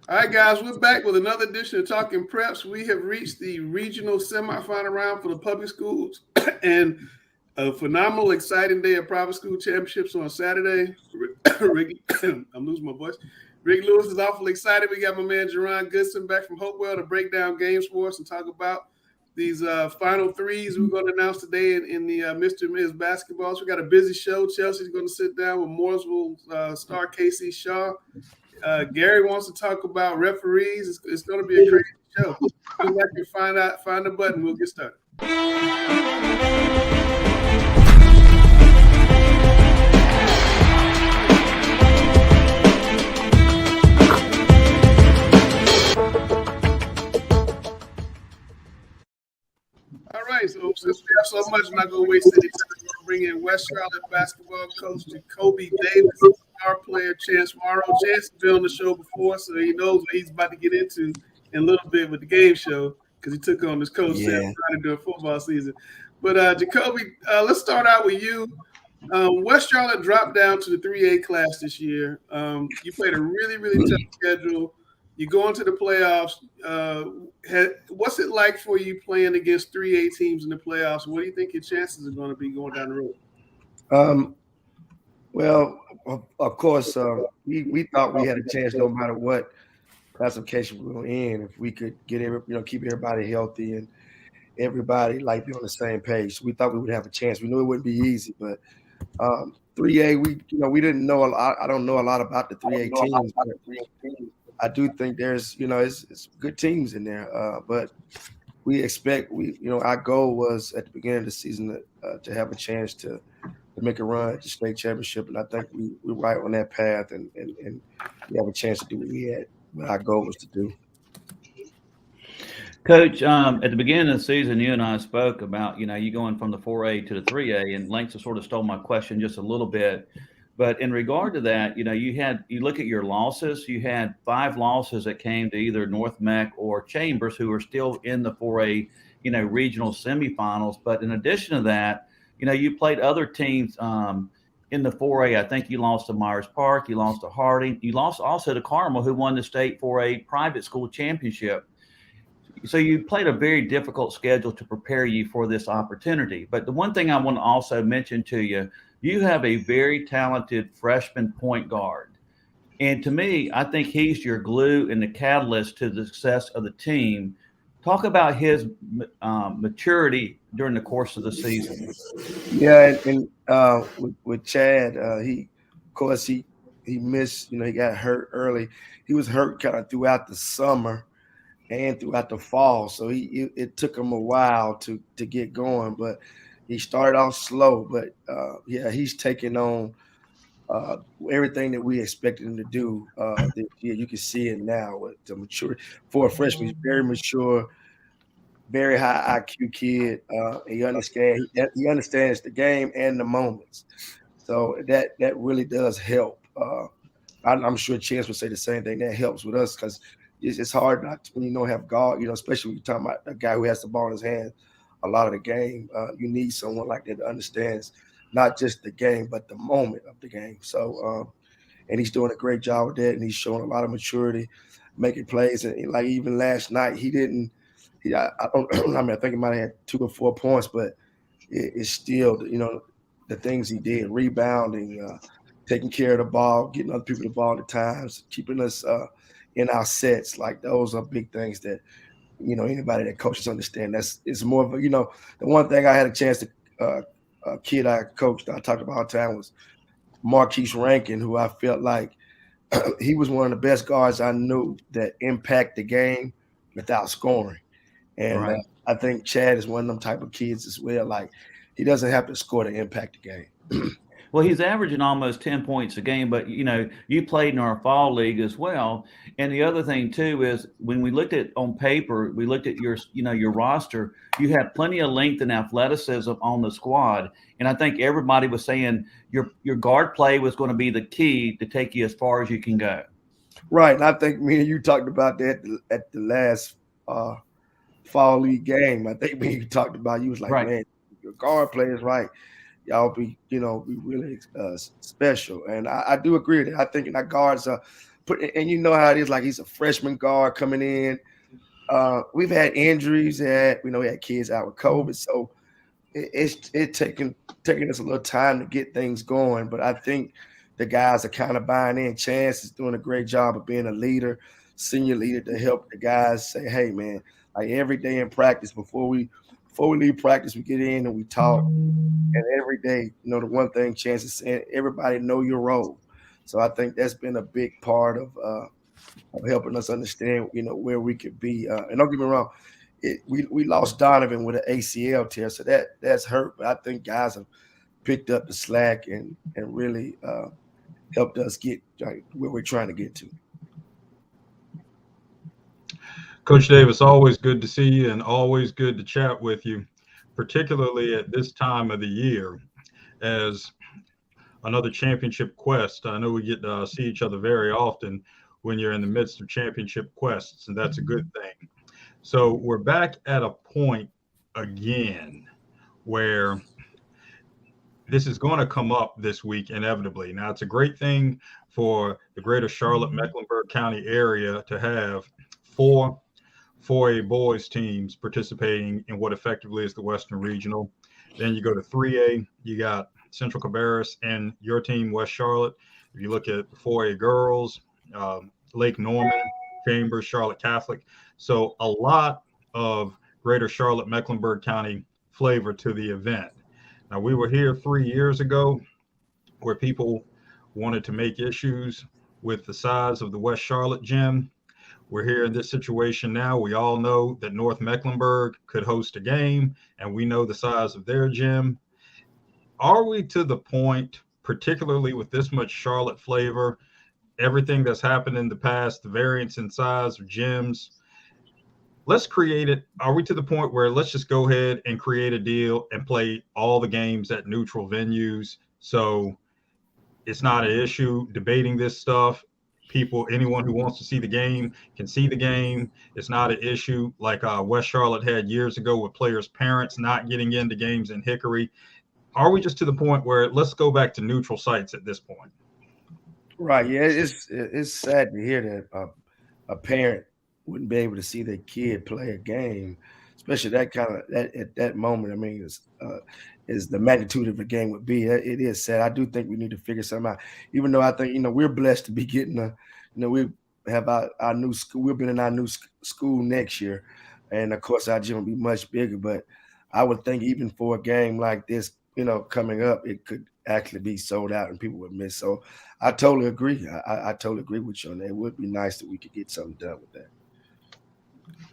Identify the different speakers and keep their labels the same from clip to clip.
Speaker 1: All right, guys, we're back with another edition of Talking Preps. We have reached the regional semifinal round for the public schools and a phenomenal, exciting day of private school championships on Saturday. I'm losing my voice. Rick Lewis is awfully excited. We got my man Jerron Goodson back from Hopewell to break down games for us and talk about these final threes we're going to announce today in the Mr. and Ms. basketballs. We got a busy show. Chelsea's going to sit down with Mooresville star Casey Shaw. Gary wants to talk about referees. It's going to be a crazy show. Go back and find the button. We'll get started. All right, so since we have so much, I'm not going to waste any time. I'm going to bring in West Charlotte basketball coach Jacoby Davis, our player Chance Morrow. Chance has been on the show before, so he knows what he's about to get into in a little bit with the game show because he took on this coach trying to do a football season. But Jacoby, let's start out with you. West Charlotte dropped down to the 3A class this year. You played a really, really tough schedule. You go into the playoffs. What's it like for you playing against 3A teams in the playoffs? What do you think your chances are going to be going down the road?
Speaker 2: Well, of course, we thought we had a chance no matter what classification we were in, if we could get keep everybody healthy and everybody be on the same page. We thought we would have a chance. We knew it wouldn't be easy, but 3A, we didn't know a lot. I don't know a lot about the 3A teams. I do think there's, it's good teams in there, but we expect our goal was at the beginning of the season to have a chance to make a run at the state championship, and I think we're right on that path, and we have a chance to do what our goal was to do.
Speaker 3: Coach, at the beginning of the season, you and I spoke about, you going from the 4A to the 3A, and Lynx sort of stole my question just a little bit. But in regard to that, you look at your losses, you had 5 losses that came to either North Mech or Chambers, who are still in the 4A, regional semifinals. But in addition to that, you played other teams in the 4A. I think you lost to Myers Park, you lost to Harding, you lost also to Carmel, who won the state 4A private school championship. So you played a very difficult schedule to prepare you for this opportunity. But the one thing I want to also mention to you, you have a very talented freshman point guard. And to me, I think he's your glue and the catalyst to the success of the team. Talk about his maturity during the course of the season.
Speaker 2: Yeah, and with Chad, he missed, he got hurt early. He was hurt kind of throughout the summer and throughout the fall. So it took him a while to get going, but he started off slow. But he's taking on everything that we expected him to do this year. You can see it now with the maturity. For a freshman, he's very mature, very high IQ kid. He understands the game and the moments. So that really does help. I'm sure Chance would say the same thing. That helps with us because it's hard not to, when you don't have guard, especially when you're talking about a guy who has the ball in his hand a lot of the game. You need someone like that that understands not just the game, but the moment of the game. So, and he's doing a great job with that, and he's showing a lot of maturity, making plays. And like even last night, I think he might have had 2 or 4 points, but it's still, the things he did, rebounding, taking care of the ball, getting other people the ball at times, keeping us in our sets. Like those are big things that, anybody that coaches understand. It's more of a, the one thing I had a chance to, a kid I coached, I talked about all the time, was Marquis Rankin, who I felt like he was one of the best guards I knew that impact the game without scoring. And
Speaker 3: Right.
Speaker 2: I think Chad is one of them type of kids as well. Like he doesn't have to score to impact the game.
Speaker 3: Well, he's averaging almost 10 points a game, but you played in our fall league as well. And the other thing too is when we looked at on paper, we looked at your roster, you had plenty of length and athleticism on the squad. And I think everybody was saying your guard play was going to be the key to take you as far as you can go.
Speaker 2: Right. And I think me and you talked about that at the last fall league game. I think me and you talked about, you was like,
Speaker 3: Right.
Speaker 2: man, your guard play is right. Y'all be really special. And I do agree with that. I think our guards are and you know how it is. Like he's a freshman guard coming in. We've had injuries. We had kids out with COVID, so it's taking us a little time to get things going. But I think the guys are kind of buying in. Chance is doing a great job of being a leader, senior leader, to help the guys say, "Hey, man, like every day in practice, before we leave practice, we get in and we talk." And every day, the one thing Chance is saying, everybody know your role. So I think that's been a big part of helping us understand, where we could be. And don't get me wrong, we lost Donovan with an ACL tear, so that's hurt. But I think guys have picked up the slack and really helped us get where we're trying to get to.
Speaker 4: Coach Davis, always good to see you and always good to chat with you, particularly at this time of the year as another championship quest. I know we get to see each other very often when you're in the midst of championship quests, and that's a good thing. So we're back at a point again where this is going to come up this week inevitably. Now, it's a great thing for the greater Charlotte, Mecklenburg County area to have 4 4A boys teams participating in what effectively is the Western Regional. Then you go to 3A, you got Central Cabarrus and your team, West Charlotte. If you look at 4A girls, Lake Norman, Chambers, Charlotte Catholic. So a lot of greater Charlotte, Mecklenburg County flavor to the event. Now, we were here 3 years ago where people wanted to make issues with the size of the West Charlotte gym. We're here in this situation now. We all know that North Mecklenburg could host a game, and we know the size of their gym. Are we to the point, particularly with this much Charlotte flavor, everything that's happened in the past, the variance in size of gyms, let's create it. Are we to the point where let's just go ahead and create a deal and play all the games at neutral venues? So it's not an issue debating this stuff. Anyone who wants to see the game can see the game. It's not an issue like West Charlotte had years ago with players' parents not getting into games in Hickory. Are we just to the point where let's go back to neutral sites at this point?
Speaker 2: Right. Yeah, it's sad to hear that a parent wouldn't be able to see their kid play a game, especially that at that moment. I mean, is the magnitude of the game would be. It is sad. I do think we need to figure something out. Even though I think we're blessed to be getting we have our new school. We'll be in our new school next year, and of course our gym will be much bigger. But I would think even for a game like this, coming up, it could actually be sold out and people would miss. So I totally agree. I totally agree with you on that. It would be nice that we could get something done with that.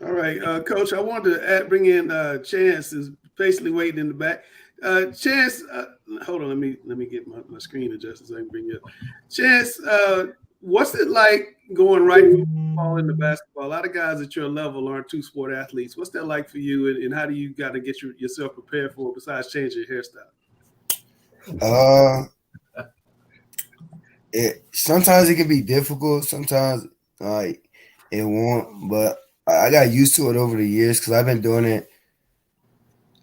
Speaker 1: All right, Coach, I wanted to bring in Chance, is basically waiting in the back. Chance, hold on, let me get my screen adjusted so I can bring you up. Chance, what's it like going right from football into basketball? A lot of guys at your level aren't two-sport athletes. What's that like for you, and how do you got to get yourself prepared for it besides changing your hairstyle?
Speaker 5: Sometimes it can be difficult. Sometimes like it won't, but I got used to it over the years because I've been doing it.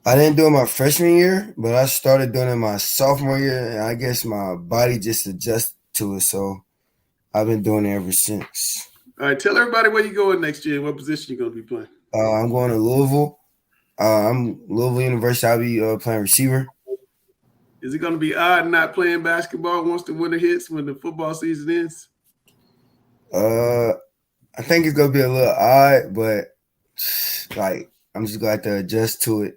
Speaker 5: I didn't do it my freshman year, but I started doing it my sophomore year, and I guess my body just adjusted to it. So I've been doing it ever since.
Speaker 1: All right, tell everybody where you're going next year and what position you're going to be playing.
Speaker 5: I'm going to Louisville. I'm Louisville University. I'll be playing receiver.
Speaker 1: Is it going to be odd not playing basketball once the winter hits, when the football season ends?
Speaker 5: I think it's going to be a little odd, but like I'm just going to have to adjust to it.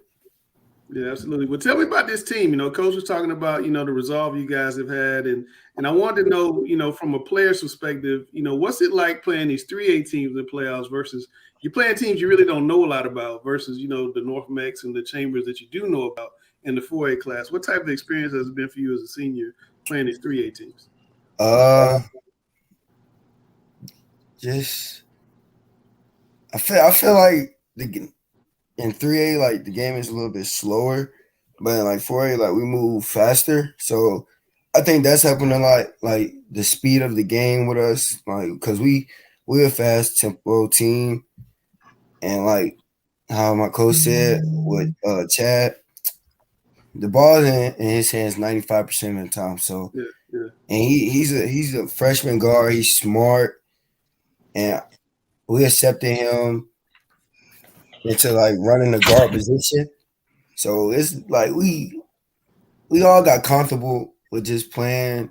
Speaker 1: Yeah, absolutely. Well, tell me about this team. Coach was talking about, the resolve you guys have had. And I wanted to know, from a player's perspective, what's it like playing these 3A teams in the playoffs versus you're playing teams you really don't know a lot about versus, the North Mex and the Chambers that you do know about in the 4A class. What type of experience has it been for you as a senior playing these 3A teams?
Speaker 5: I feel like in 3A, like the game is a little bit slower, but in like 4A, like we move faster. So I think that's helping a lot, like the speed of the game with us, like because we're a fast tempo team, and like how my coach said with Chad, the ball's in his hands 95% of the time. So
Speaker 1: yeah.
Speaker 5: And he's a freshman guard. He's smart. and we accepted him into like running the guard position. So it's like we all got comfortable with just playing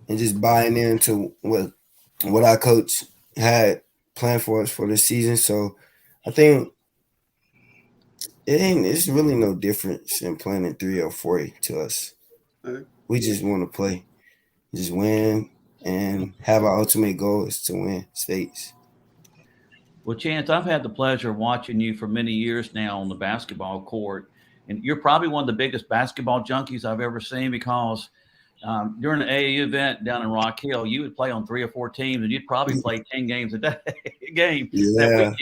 Speaker 5: and just buying into what our coach had planned for us for this season. So I think it's really no difference in playing in 3 or 4 to us.
Speaker 1: Right.
Speaker 5: We just want to play, just win, and have our ultimate goal is to win states.
Speaker 3: Well, Chance, I've had the pleasure of watching you for many years now on the basketball court, and you're probably one of the biggest basketball junkies I've ever seen because during the AAU event down in Rock Hill, you would play on 3 or 4 teams, and you'd probably play 10 games a day, that weekend.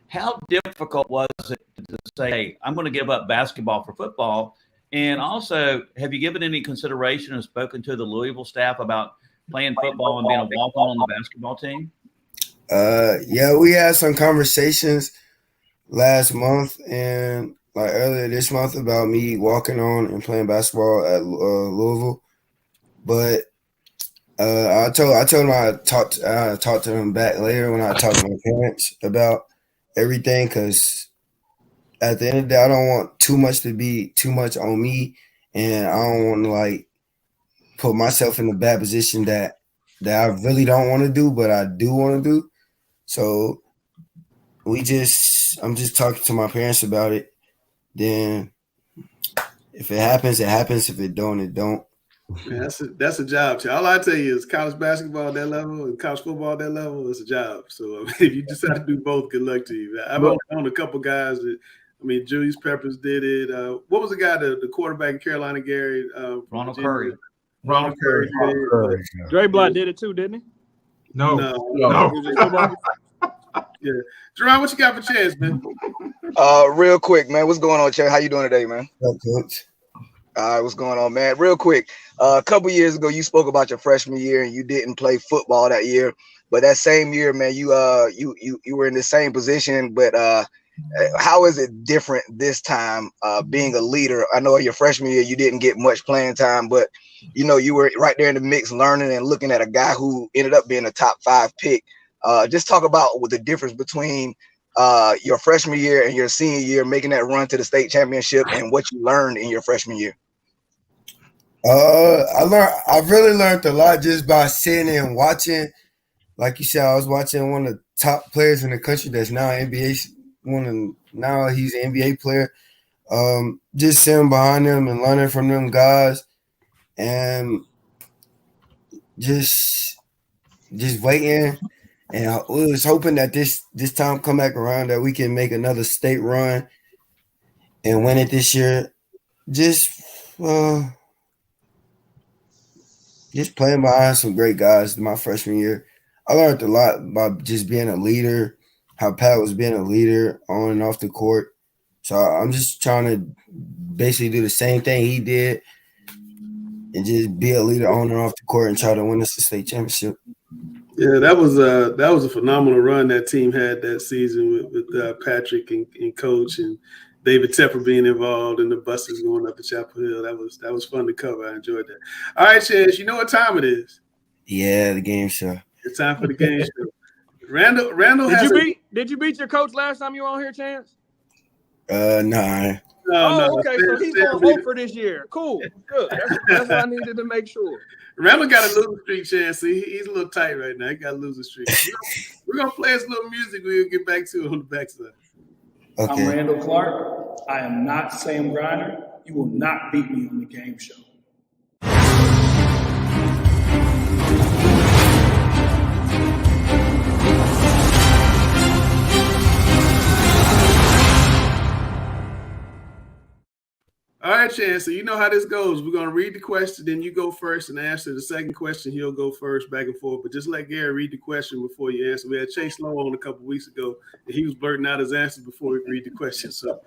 Speaker 3: How difficult was it to say, hey, I'm going to give up basketball for football? And also, have you given any consideration or spoken to the Louisville staff about playing football and being a walk-on the basketball team?
Speaker 5: Yeah, we had some conversations last month and like earlier this month about me walking on and playing basketball at Louisville. But I told them I talked to them back later when I talked to my parents about everything, because at the end of the day, I don't want too much to be too much on me, and I don't want to like put myself in a bad position that I really don't want to do, but I do want to do. So I'm just talking to my parents about it. Then if it happens, it happens. If it don't, it don't.
Speaker 1: Man, that's a job. All I tell you is college basketball at that level and college football at that level, it's a job. So if you decide to do both, good luck to you. I've only known a couple guys that, Julius Peppers did it. What was the guy, the quarterback in Carolina, Gary?
Speaker 3: Ronald Curry.
Speaker 1: Ronald Curry.
Speaker 6: Dre Block did it too, didn't he?
Speaker 4: No.
Speaker 1: Yeah. Jerron, what you got for Chance, man?
Speaker 7: Real quick, man. What's going on, Chad? How you doing today, man?
Speaker 5: Coach.
Speaker 7: All right, what's going on, man? Real quick. A couple years ago, you spoke about your freshman year and you didn't play football that year. But that same year, man, you were in the same position. But how is it different this time being a leader? I know your freshman year, you didn't get much playing time, but, you were right there in the mix learning and looking at a guy who ended up being a top 5 pick. Just talk about what the difference between your freshman year and your senior year, making that run to the state championship, and what you learned in your freshman year.
Speaker 5: I really learned a lot just by sitting and watching. Like you said, I was watching one of the top players in the country that's now NBA. Now he's an NBA player. Just sitting behind them and learning from them guys, and just waiting. And we was hoping that this time come back around that we can make another state run and win it this year. Just playing behind some great guys my freshman year. I learned a lot by just being a leader, how Pat was being a leader on and off the court. So I'm just trying to basically do the same thing he did and just be a leader on and off the court and try to win us the state championship.
Speaker 1: Yeah, that was a phenomenal run that team had that season with Patrick and Coach and David Tepper being involved and the buses going up to Chapel Hill. That was fun to cover. I enjoyed that. All right, Chance, you know what time it is?
Speaker 5: Yeah, the game show.
Speaker 1: It's time for the game show. Randall
Speaker 6: Did you beat your coach last time you were on here, Chance?
Speaker 5: Nah.
Speaker 1: No.
Speaker 6: Okay, so he's on hope for this year. Cool, good. That's what I needed to make sure.
Speaker 1: Randall got a losing streak, Chance. He's a little tight right now. He got a losing streak. We're gonna play his little music. We'll get back to it on the backside.
Speaker 5: Okay.
Speaker 8: I'm Randall Clark. I am not Sam Griner. You will not beat me on the game show.
Speaker 1: All right, Chance. So you know how this goes. We're gonna read the question, then you go first and answer the second question. He'll go first, back and forth. But just let Gary read the question before you answer. We had Chase Lowe on a couple weeks ago, and he was blurting out his answer before we read the question. So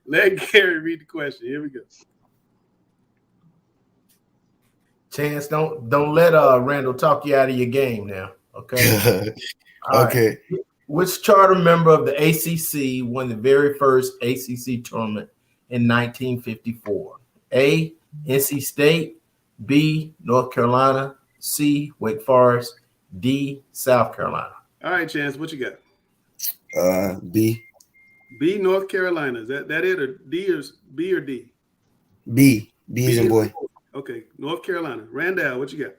Speaker 1: let Gary read the question. Here we go.
Speaker 9: Chance, don't let Randall talk you out of your game now. Okay.
Speaker 5: Okay.
Speaker 9: Right. Which charter member of the ACC won the very first ACC tournament in 1954? A, NC State, B, North Carolina, C, Wake Forest, D, South Carolina.
Speaker 1: All right, Chance, what you got?
Speaker 5: B.
Speaker 1: B, North Carolina. Is that it, or D, or B or D?
Speaker 5: B. B is in boy.
Speaker 1: Okay, North Carolina. Randall, what you got?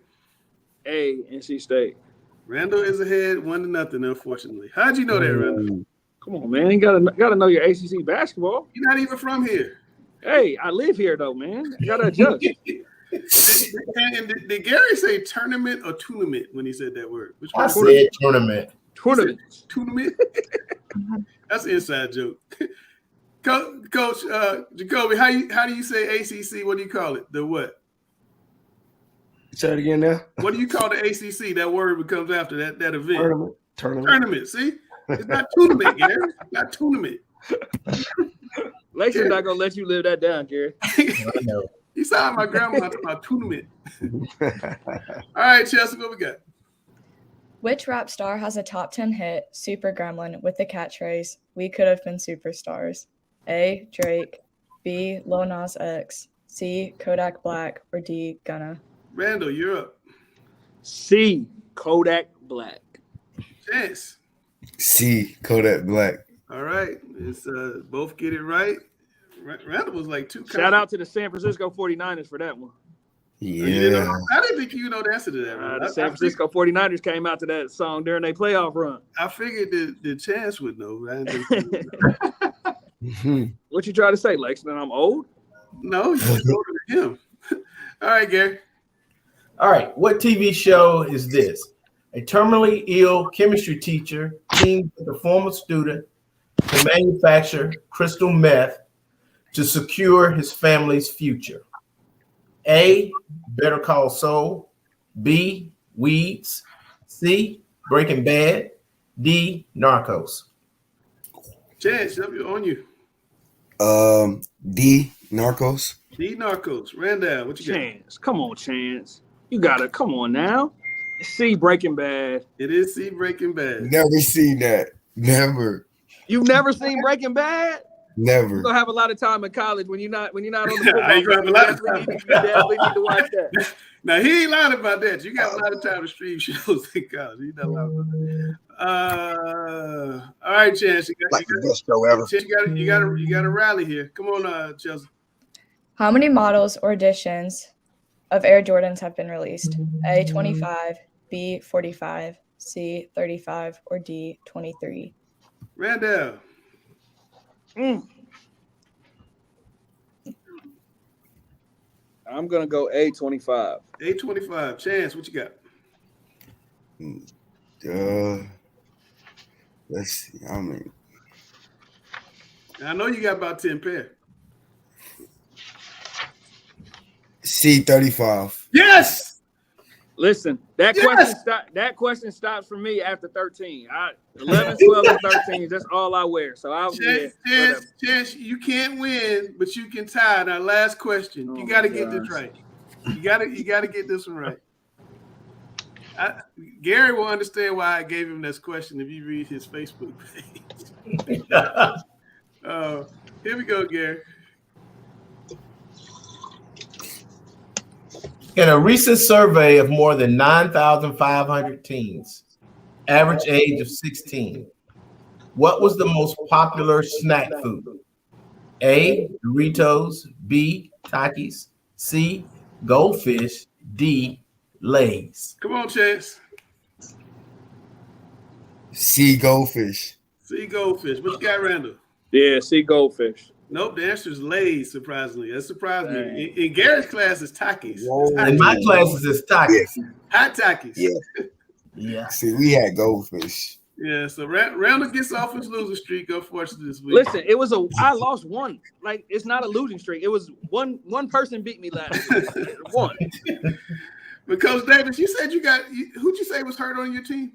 Speaker 6: A, NC State.
Speaker 1: Randall is ahead 1-0, unfortunately. How'd you know that, Randall?
Speaker 6: Come on, man. You gotta know your ACC basketball.
Speaker 1: You're not even from here.
Speaker 6: Hey, I live here though, man. You gotta adjust.
Speaker 1: Did Gary say tournament or tournament when he said that word? Which
Speaker 9: I
Speaker 1: one?
Speaker 9: said tournament.
Speaker 1: Tournament. That's an inside joke. Coach Jacoby, how do you say ACC? What do you call it? The what?
Speaker 2: Say it again now.
Speaker 1: What do you call the ACC? That word that comes after that event. Tournament. See, it's not tournament, Gary. It's not tournament.
Speaker 6: Lake's not gonna let you live that down, Gary.
Speaker 9: I know.
Speaker 1: You saw my grandma talking about tournament. All right, Chelsea, what we got?
Speaker 10: Which rap star has a top 10 hit, Super Gremlin, with the catchphrase, "We could have been superstars"? A, Drake, B, Lil Nas X, C, Kodak Black, or D, Gunna?
Speaker 1: Randall, you're up.
Speaker 6: C, Kodak Black.
Speaker 1: Chance.
Speaker 5: C, Kodak Black.
Speaker 1: All right, it's both get it right. Randall was like two.
Speaker 6: Shout out to the San Francisco 49ers for that one.
Speaker 5: Yeah.
Speaker 1: I didn't think you know the answer to that.
Speaker 6: The San Francisco 49ers came out to that song during their playoff run.
Speaker 1: I figured the Chance would know.
Speaker 6: What you try to say, Lex? That I'm old?
Speaker 1: No, you're older than him. All right, Gary.
Speaker 9: All right. What TV show is this? A terminally ill chemistry teacher teams with a former student to manufacture crystal meth to secure his family's future. A, Better Call Saul. B, Weeds. C, Breaking Bad. D, Narcos.
Speaker 1: Chance, on you.
Speaker 5: D, Narcos.
Speaker 1: D, Narcos. Randall, what you got?
Speaker 6: Chance. Come on, Chance. You gotta come on now. C, Breaking Bad.
Speaker 1: It is C, Breaking Bad.
Speaker 5: Never seen that. Never.
Speaker 6: You've never seen Breaking Bad?
Speaker 5: Never.
Speaker 6: You're gonna have a lot of time in college when you're not on the football.
Speaker 1: I ain't gonna have a lot of time.
Speaker 6: You definitely need to watch that.
Speaker 1: Now he ain't lying about that. You got a lot of time to stream shows in college. He's not lying about that. All right, Chance. You got the best show ever. You got to rally here. Come on, Chelsea.
Speaker 10: How many models or editions of Air Jordans have been released? A, 25, B, 45, C, 35, or D, 23?
Speaker 1: Randall.
Speaker 6: I'm gonna go A25.
Speaker 1: A25. Chance, what you got?
Speaker 5: Let's see.
Speaker 1: I know you got about 10 pair.
Speaker 5: C35.
Speaker 1: Yes.
Speaker 6: Listen, that question stops for me after 13. 11, 12, and 13. That's all I wear. So I'll
Speaker 1: Chance, you can't win, but you can tie. Now, last question. You got to get this right. You got to get this one right. Gary will understand why I gave him this question if you read his Facebook page. Here we go, Gary.
Speaker 9: In a recent survey of more than 9,500 teens, average age of 16, what was the most popular snack food? A, Doritos, B, Takis, C, Goldfish, D, Lay's.
Speaker 1: Come on, Chance.
Speaker 5: C, Goldfish.
Speaker 1: C, Goldfish. What you got, Randall?
Speaker 6: Yeah, C, Goldfish.
Speaker 1: Nope, the answer is Lay's, surprisingly. That surprised me. In Gary's class, it's Takis.
Speaker 9: In my classes, it's Takis.
Speaker 1: Hot Takis.
Speaker 9: Yeah.
Speaker 5: See, we had Goldfish.
Speaker 1: Yeah, so Randall gets off his losing streak, unfortunately, this week.
Speaker 6: Listen, I lost one. Like, it's not a losing streak. It was one person beat me last week. One.
Speaker 1: But Coach Davis, you said who'd you say was hurt on your team?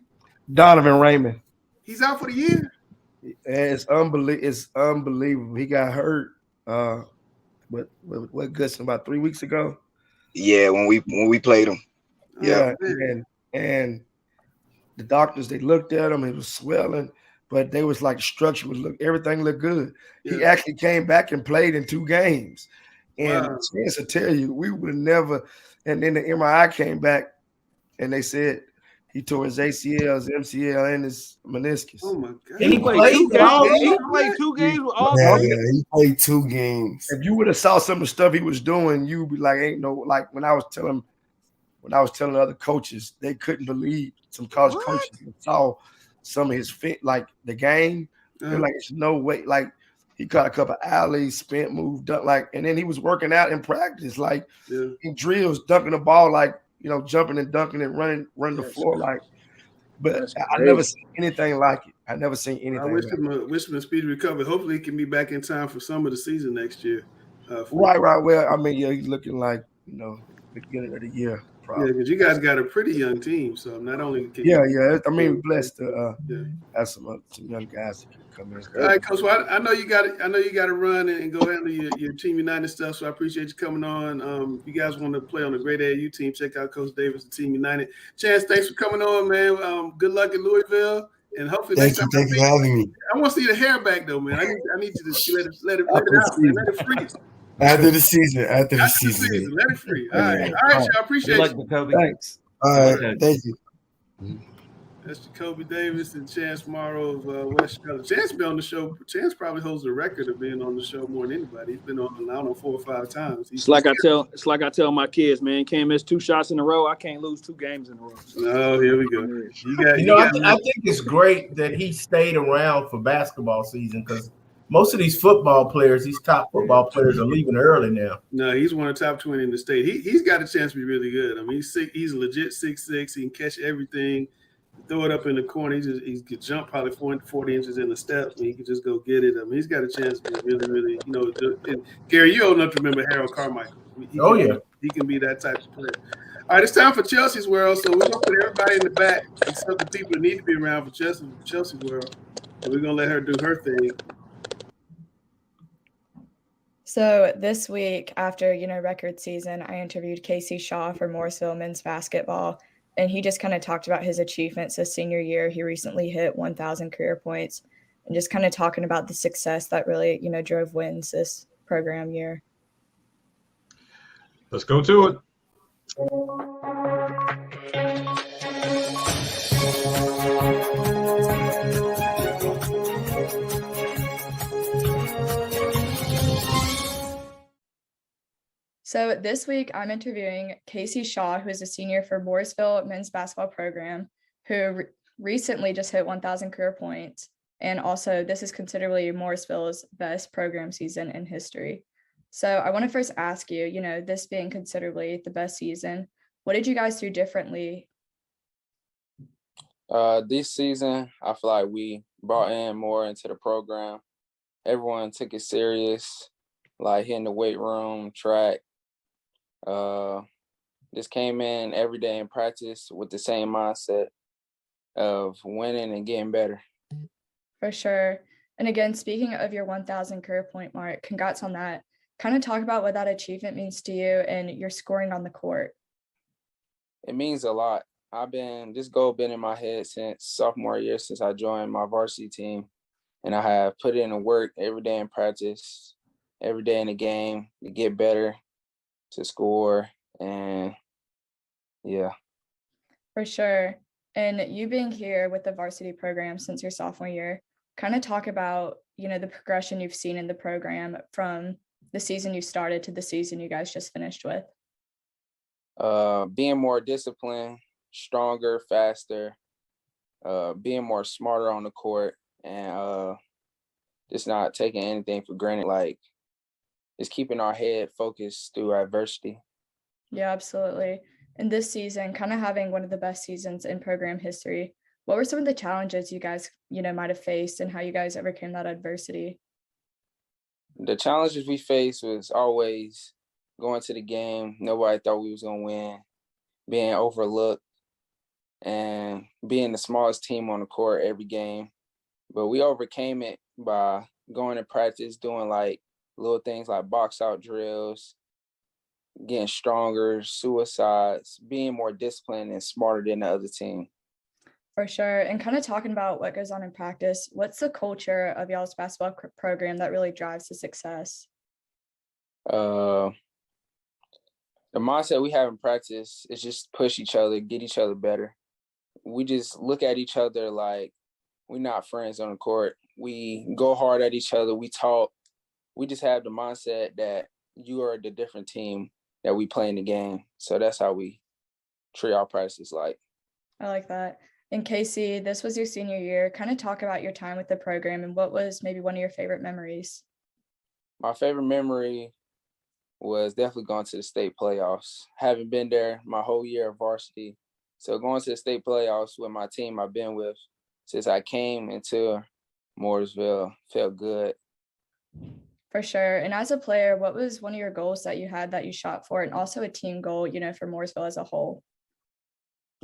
Speaker 2: Donovan Raymond.
Speaker 1: He's out for the year?
Speaker 2: It's unbelievable. He got hurt. What Goodson about 3 weeks ago?
Speaker 7: Yeah, when we played him.
Speaker 2: Yeah, and the doctors, they looked at him. It was swelling, but they was like structure everything looked good. Yeah. He actually came back and played in 2 games. And Chance to tell you, we would have never. And then the MRI came back, and they said He tore his ACL, his MCL, and his meniscus.
Speaker 1: Oh my God!
Speaker 9: He played
Speaker 6: two
Speaker 9: all
Speaker 6: games. He
Speaker 9: that?
Speaker 6: played 2 games with all
Speaker 5: Yeah,
Speaker 6: three.
Speaker 5: he played 2 games.
Speaker 2: If you would have saw some of the stuff he was doing, you'd be like, ain't no, like when I was telling other coaches, they couldn't believe, some college coaches that saw some of his fit, like the game. They're like, there's no way. Like he caught a couple alleys, spent, moved up, like, and then he was working out in practice, like in drills, dunking the ball, like, you know, jumping and dunking and running the floor, like. But I never seen anything like it. I never seen anything.
Speaker 1: I wish him a speedy recovery. Hopefully, he can be back in time for some of the season next year.
Speaker 2: Right. Well, I mean, yeah, he's looking like, you know, beginning of the year. Probably.
Speaker 1: Yeah, because you guys got a pretty young team, so not only can
Speaker 2: I mean, we're blessed to have some young guys that can come in.
Speaker 1: All right, Coach. Well, I know you got to run and go handle your Team United stuff. So I appreciate you coming on. If you guys want to play on the Great AAU team, check out Coach Davis and Team United. Chance, thanks for coming on, man. Good luck in Louisville, and hopefully
Speaker 5: thank you for having me.
Speaker 1: I want to see the hair back though, man. I need you to let it out, man. Let it freeze.
Speaker 5: After the season.
Speaker 1: Let it free. All right, y'all. Appreciate you.
Speaker 2: Thanks.
Speaker 5: All right, thank you.
Speaker 1: That's Jacoby Davis and Chance Morrow of West Charlotte. Chance been on the show. Chance probably holds the record of being on the show more than anybody. He's been on, I don't know, 4 or 5 times.
Speaker 6: It's like I tell my kids, man. Can't miss 2 shots in a row. I can't lose 2 games in a row.
Speaker 1: Oh, here we go.
Speaker 9: I think it's great that he stayed around for basketball season because most of these football players, these top football players, are leaving early now.
Speaker 1: No, he's one of the top 20 in the state. He's got a chance to be really good. I mean, he's legit 6'6". He can catch everything. Throw it up in the corner. He could jump probably 40 inches in the steps, and he could just go get it. I mean, he's got a chance to be really, really, you know. And Gary, you old enough to remember Harold Carmichael. He can be that type of player. All right, it's time for Chelsea's World. So we're gonna put everybody in the back, except the people that need to be around for Chelsea's World. And we're gonna let her do her thing.
Speaker 10: So this week, after record season, I interviewed Casey Shaw for Morrisville men's basketball. And he just kind of talked about his achievements this senior year. He recently hit 1,000 career points and just kind of talking about the success that really, drove wins this program year.
Speaker 4: Let's go to it.
Speaker 10: So this week, I'm interviewing Casey Shaw, who is a senior for Morrisville men's basketball program, who recently just hit 1,000 career points. And also, this is considerably Morrisville's best program season in history. So I want to first ask you, this being considerably the best season, what did you guys do differently?
Speaker 11: This season, I feel like we brought in more into the program. Everyone took it serious, like hitting the weight room, track. Just came in every day in practice with the same mindset of winning and getting better.
Speaker 10: For sure. And again, speaking of your 1,000 career point mark, congrats on that. Kind of talk about what that achievement means to you and your scoring on the court.
Speaker 11: It means a lot. This goal been in my head since sophomore year, since I joined my varsity team. And I have put in the work every day in practice, every day in the game to get better, to score, and yeah.
Speaker 10: For sure. And you being here with the varsity program since your sophomore year, kind of talk about, the progression you've seen in the program from the season you started to the season you guys just finished with.
Speaker 11: Being more disciplined, stronger, faster, being more smarter on the court, and just not taking anything for granted, like just keeping our head focused through adversity.
Speaker 10: Yeah, absolutely. And this season, kind of having one of the best seasons in program history, what were some of the challenges you guys, might have faced and how you guys overcame that adversity?
Speaker 11: The challenges we faced was always going to the game. Nobody thought we was going to win, being overlooked, and being the smallest team on the court every game. But we overcame it by going to practice, doing like little things like box out drills, getting stronger, suicides, being more disciplined and smarter than the other team.
Speaker 10: For sure. And kind of talking about what goes on in practice, what's the culture of y'all's basketball program that really drives the success?
Speaker 11: The mindset we have in practice is just push each other, get each other better. we just look at each other like we're not friends on the court. We go hard at each other. We talk. We just have the mindset that you are the different team that we play in the game. So that's how we treat our practices like.
Speaker 10: I like that. And Casey, this was your senior year. Kind of talk about your time with the program and what was maybe one of your favorite memories.
Speaker 11: My favorite memory was definitely going to the state playoffs. Haven't been there my whole year of varsity. So going to the state playoffs with my team I've been with since I came into Mooresville felt good.
Speaker 10: For sure. And as a player, what was one of your goals that you had that you shot for, and also a team goal, for Mooresville as a whole?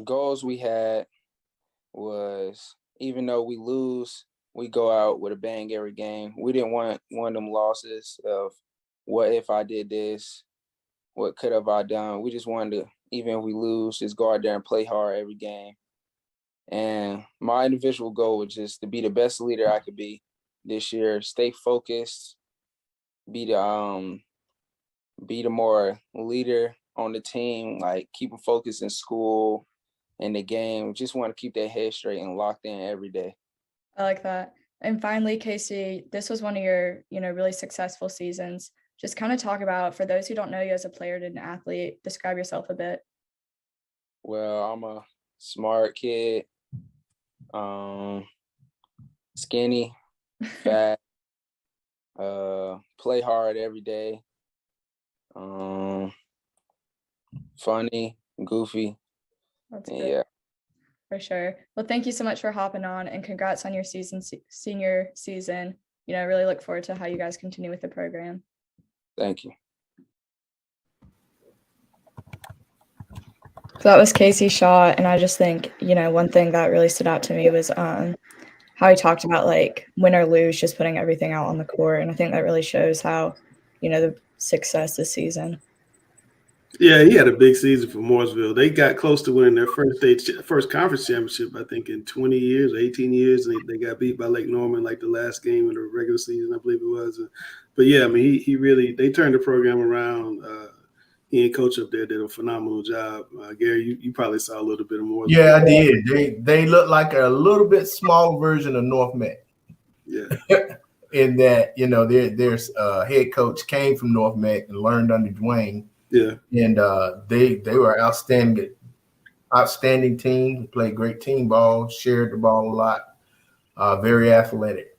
Speaker 11: Goals we had was, even though we lose, we go out with a bang every game. We didn't want one of them losses of what if I did this, what could have I done. We just wanted to, even if we lose, just go out there and play hard every game. And my individual goal was just to be the best leader I could be this year, stay focused, be the more leader on the team, like keep them focused in school and the game. Just want to keep their head straight and locked in every day.
Speaker 10: I like that. And finally, Casey, this was one of your, really successful seasons. Just kind of talk about, for those who don't know you as a player and an athlete, describe yourself a bit.
Speaker 11: Well, I'm a smart kid, skinny, fat, play hard every day, funny, goofy.
Speaker 10: That's good.
Speaker 11: Yeah.
Speaker 10: For sure. Well, thank you so much for hopping on, and congrats on your senior season. I really look forward to how you guys continue with the program.
Speaker 11: Thank you.
Speaker 10: So that was Casey Shaw, and I just think, one thing that really stood out to me was how he talked about, like, win or lose, just putting everything out on the court, and I think that really shows how, the success this season.
Speaker 1: Yeah, he had a big season for Mooresville. They got close to winning their first conference championship, I think, in 20 years or 18 years. And they got beat by Lake Norman like the last game of the regular season, I believe it was. But yeah, I mean, they turned the program around. He and coach up there did a phenomenal job. Gary, you probably saw a little bit of Mooresville.
Speaker 9: Yeah, I did. They look like a little bit smaller version of North Mac.
Speaker 1: Yeah.
Speaker 9: In that, their head coach came from North Mac and learned under Dwayne.
Speaker 1: Yeah,
Speaker 9: and they were outstanding team. Played great team ball, shared the ball a lot. Very athletic.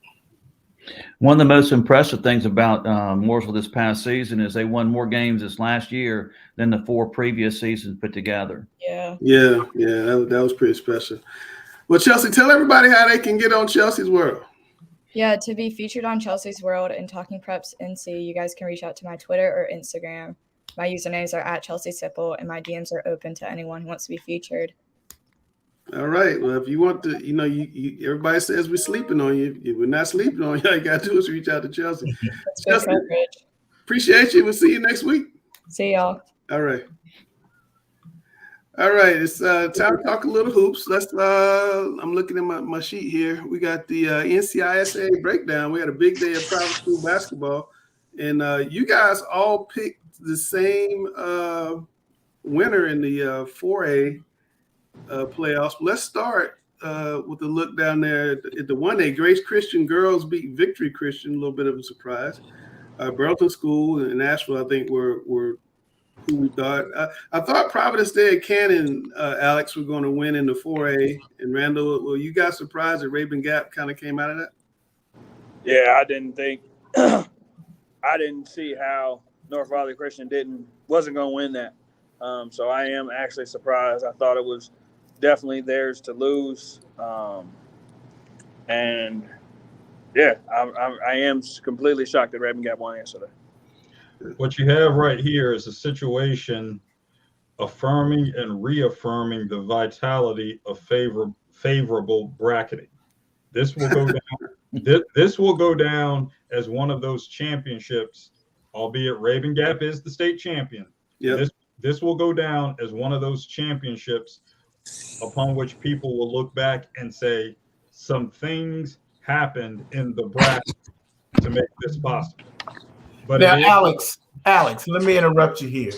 Speaker 3: One of the most impressive things about Mooresville this past season is they won more games this last year than the 4 previous seasons put together.
Speaker 10: Yeah.
Speaker 1: That was pretty special. Well, Chelsea, tell everybody how they can get on Chelsea's World.
Speaker 10: Yeah, to be featured on Chelsea's World and Talking Preps NC, you guys can reach out to my Twitter or Instagram. My usernames are @ChelseaSipple, and my DMs are open to anyone who wants to be featured.
Speaker 1: All right. Well, if you want to, everybody says we're sleeping on you. If we're not sleeping on you, all you got to do is reach out to Chelsea.
Speaker 10: That's
Speaker 1: Chelsea, appreciate you. We'll see you next week.
Speaker 10: See y'all.
Speaker 1: All right. It's time to talk a little hoops. I'm looking at my sheet here. We got the NCISA breakdown. We had a big day of private school basketball, and you guys all picked the same winner in the 4A playoffs. Let's start with a look down there at the 1A. Grace Christian girls beat Victory Christian, a little bit of a surprise. Burlington School and Nashville, I think, were who we thought. I thought Providence Day and Cannon, Alex, were going to win in the 4A. And Randall, were you guys surprised that Rabun Gap kind of came out of that?
Speaker 6: Yeah, I didn't think – I didn't see how North Valley Christian wasn't going to win that. So I am actually surprised. I thought it was definitely theirs to lose. And yeah, I am completely shocked that Rabun Gap won yesterday.
Speaker 4: What you have right here is a situation affirming and reaffirming the vitality of favorable bracketing. This will go down. This will go down as one of those championships, albeit Rabun Gap is the state champion.
Speaker 1: Yeah.
Speaker 4: This will go down as one of those championships upon which people will look back and say some things happened in the bracket to make this possible. But
Speaker 9: now, Alex, let me interrupt you here.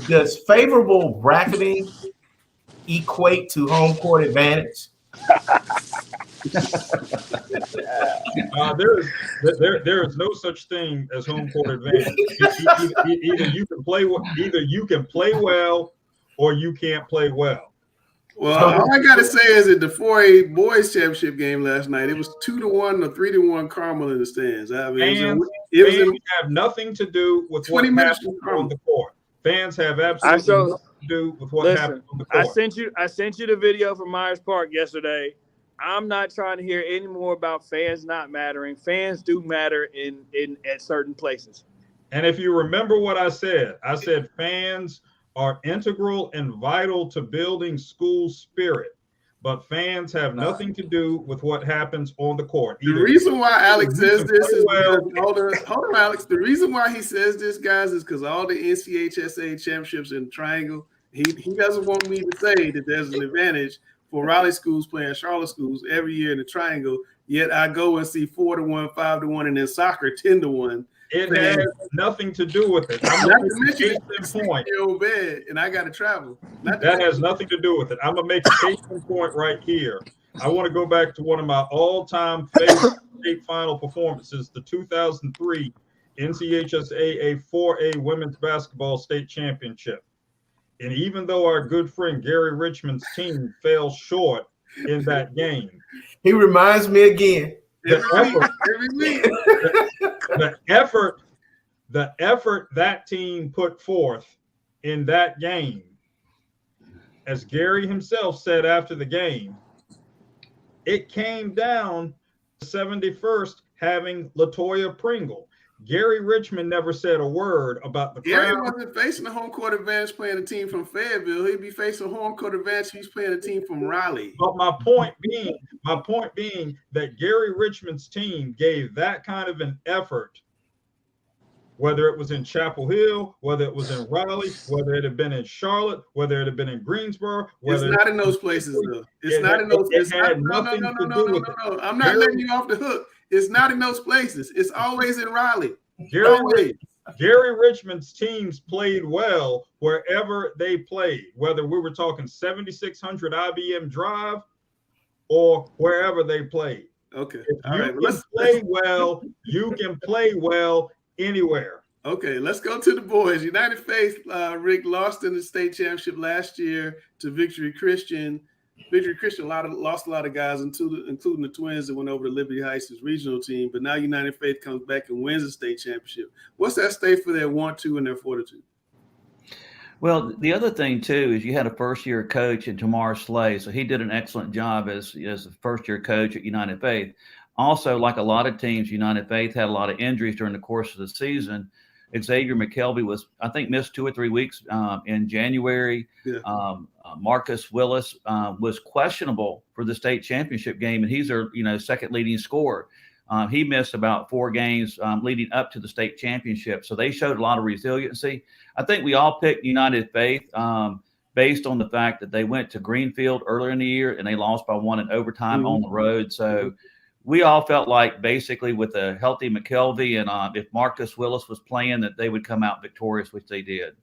Speaker 9: Does favorable bracketing equate to home court advantage?
Speaker 4: There is no such thing as home court advantage. Either you can play well, or you can't play well.
Speaker 1: Well, all I gotta say is that the 4A boys championship game last night, it was 2-1 or 3-1 Carmel in the stands. I mean,
Speaker 4: fans have nothing to do with what happens on the court. Fans have absolutely nothing to do with what happens on the court.
Speaker 6: I sent you the video from Myers Park yesterday. I'm not trying to hear any more about fans not mattering. Fans do matter at certain places.
Speaker 4: And if you remember what I said fans are integral and vital to building school spirit, but fans have nothing to do with what happens on the court.
Speaker 1: The reason why Alex says this is hold on, Alex. The reason why he says this, guys, is because all the NCHSA championships in the Triangle, he doesn't want me to say that there's an advantage for Raleigh schools playing Charlotte schools every year in the Triangle. Yet I go and see 4-1, 5-1, and then soccer 10-1.
Speaker 4: It has nothing to do with it. I'm
Speaker 1: not to mention case in point. Bed and I got to travel.
Speaker 4: That has nothing to do with it. I'm gonna make a case in point right here. I want to go back to one of my all-time favorite state final performances, the 2003 NCHSAA 4A Women's Basketball State Championship. And even though our good friend Gary Richmond's team fell short in that game,
Speaker 9: he reminds me again.
Speaker 4: The effort that team put forth in that game, as Gary himself said after the game, it came down to 71st having LaToya Pringle. Gary Richmond never said a word about the
Speaker 1: Gary wasn't facing a home court advantage playing a team from Fayetteville. He'd be facing a home court advantage. He's playing a team from Raleigh.
Speaker 4: But my point being that Gary Richmond's team gave that kind of an effort, whether it was in Chapel Hill, whether it was in Raleigh, whether it had been in Charlotte, whether it had been in Greensboro.
Speaker 1: It's not in those places, though. It's not in those. It's not. No. I'm not letting you off the hook. It's not in those places. It's always in Raleigh.
Speaker 4: Gary Richmond's teams played well wherever they played, whether we were talking 7600 IBM Drive or wherever they played.
Speaker 1: Okay.
Speaker 4: You can play well anywhere.
Speaker 1: Okay, let's go to the boys. United Faith, Rick, lost in the state championship last year to Victory Christian. Victory Christian lost a lot of guys, including the Twins that went over to Liberty Heights' regional team. But now United Faith comes back and wins the state championship. What's that state for their 1-2 and their 4-2?
Speaker 3: Well, the other thing, too, is you had a first-year coach in Tamar Slay. So he did an excellent job as a first-year coach at United Faith. Also, like a lot of teams, United Faith had a lot of injuries during the course of the season. Xavier McKelvey was, I think, missed 2 or 3 weeks in January. Yeah. Marcus Willis was questionable for the state championship game, and he's their second leading scorer. He missed about 4 games leading up to the state championship. So they showed a lot of resiliency. I think we all picked United Faith based on the fact that they went to Greenfield earlier in the year and they lost by 1 in overtime on the road. So we all felt like basically with a healthy McKelvey and if Marcus Willis was playing that they would come out victorious, which they did.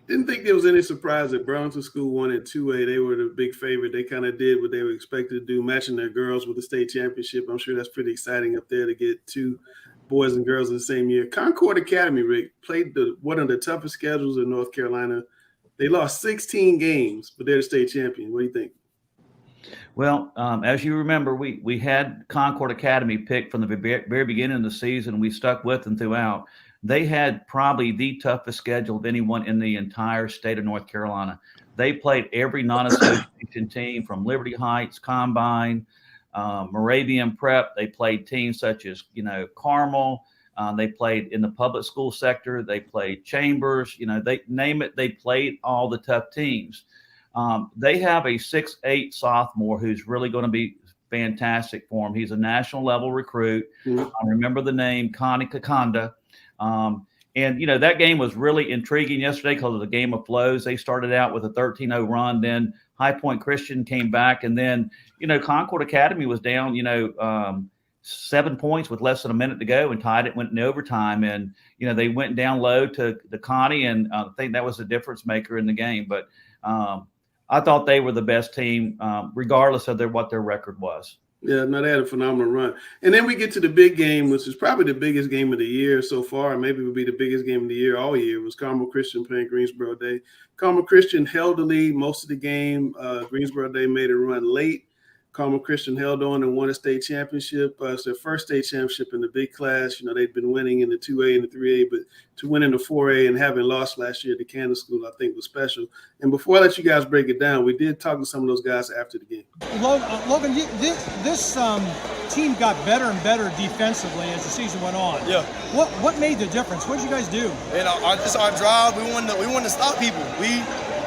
Speaker 1: Didn't think there was any surprise that Burlington School won in 2A. They were the big favorite. They kind of did what they were expected to do, matching their girls with the state championship. I'm sure that's pretty exciting up there to get 2 boys and girls in the same year. Concord Academy, Rick, played one of the toughest schedules in North Carolina. They lost 16 games, but they're the state champion. What do you think?
Speaker 3: Well, as you remember, we had Concord Academy picked from the very beginning of the season. We stuck with them throughout. They had probably the toughest schedule of anyone in the entire state of North Carolina. They played every non-association team from Liberty Heights, Combine, Moravian Prep. They played teams such as, Carmel. They played in the public school sector. They played Chambers. They name it. They played all the tough teams. They have a 6'8" sophomore who's really going to be fantastic for him. He's a national level recruit. I remember the name Connie Kakonda. And, that game was really intriguing yesterday because of the game of flows. They started out with a 13-0 run. Then High Point Christian came back. And then, Concord Academy was down, 7 points with less than a minute to go and tied it, went in overtime. And, they went down low to Connie. And I think that was the difference maker in the game. But I thought they were the best team, regardless of what their record was.
Speaker 1: Yeah, no, they had a phenomenal run. And then we get to the big game, which is probably the biggest game of the year so far. Maybe it would be the biggest game of the year all year. It was Carmel Christian playing Greensboro Day. Carmel Christian held the lead most of the game. Greensboro Day made a run late. Carmel Christian held on and won a state championship. It's their first state championship in the big class. You know, they'd been winning in the 2A and the 3A, but to win in the 4A and having lost last year to Kansas School, I think was special. And before I let you guys break it down, we did talk to some of those guys after the game.
Speaker 12: Logan, this team got better and better defensively as the season went on.
Speaker 13: Yeah.
Speaker 12: What made the difference? What did you guys do?
Speaker 13: It's our drive. We wanted to stop people.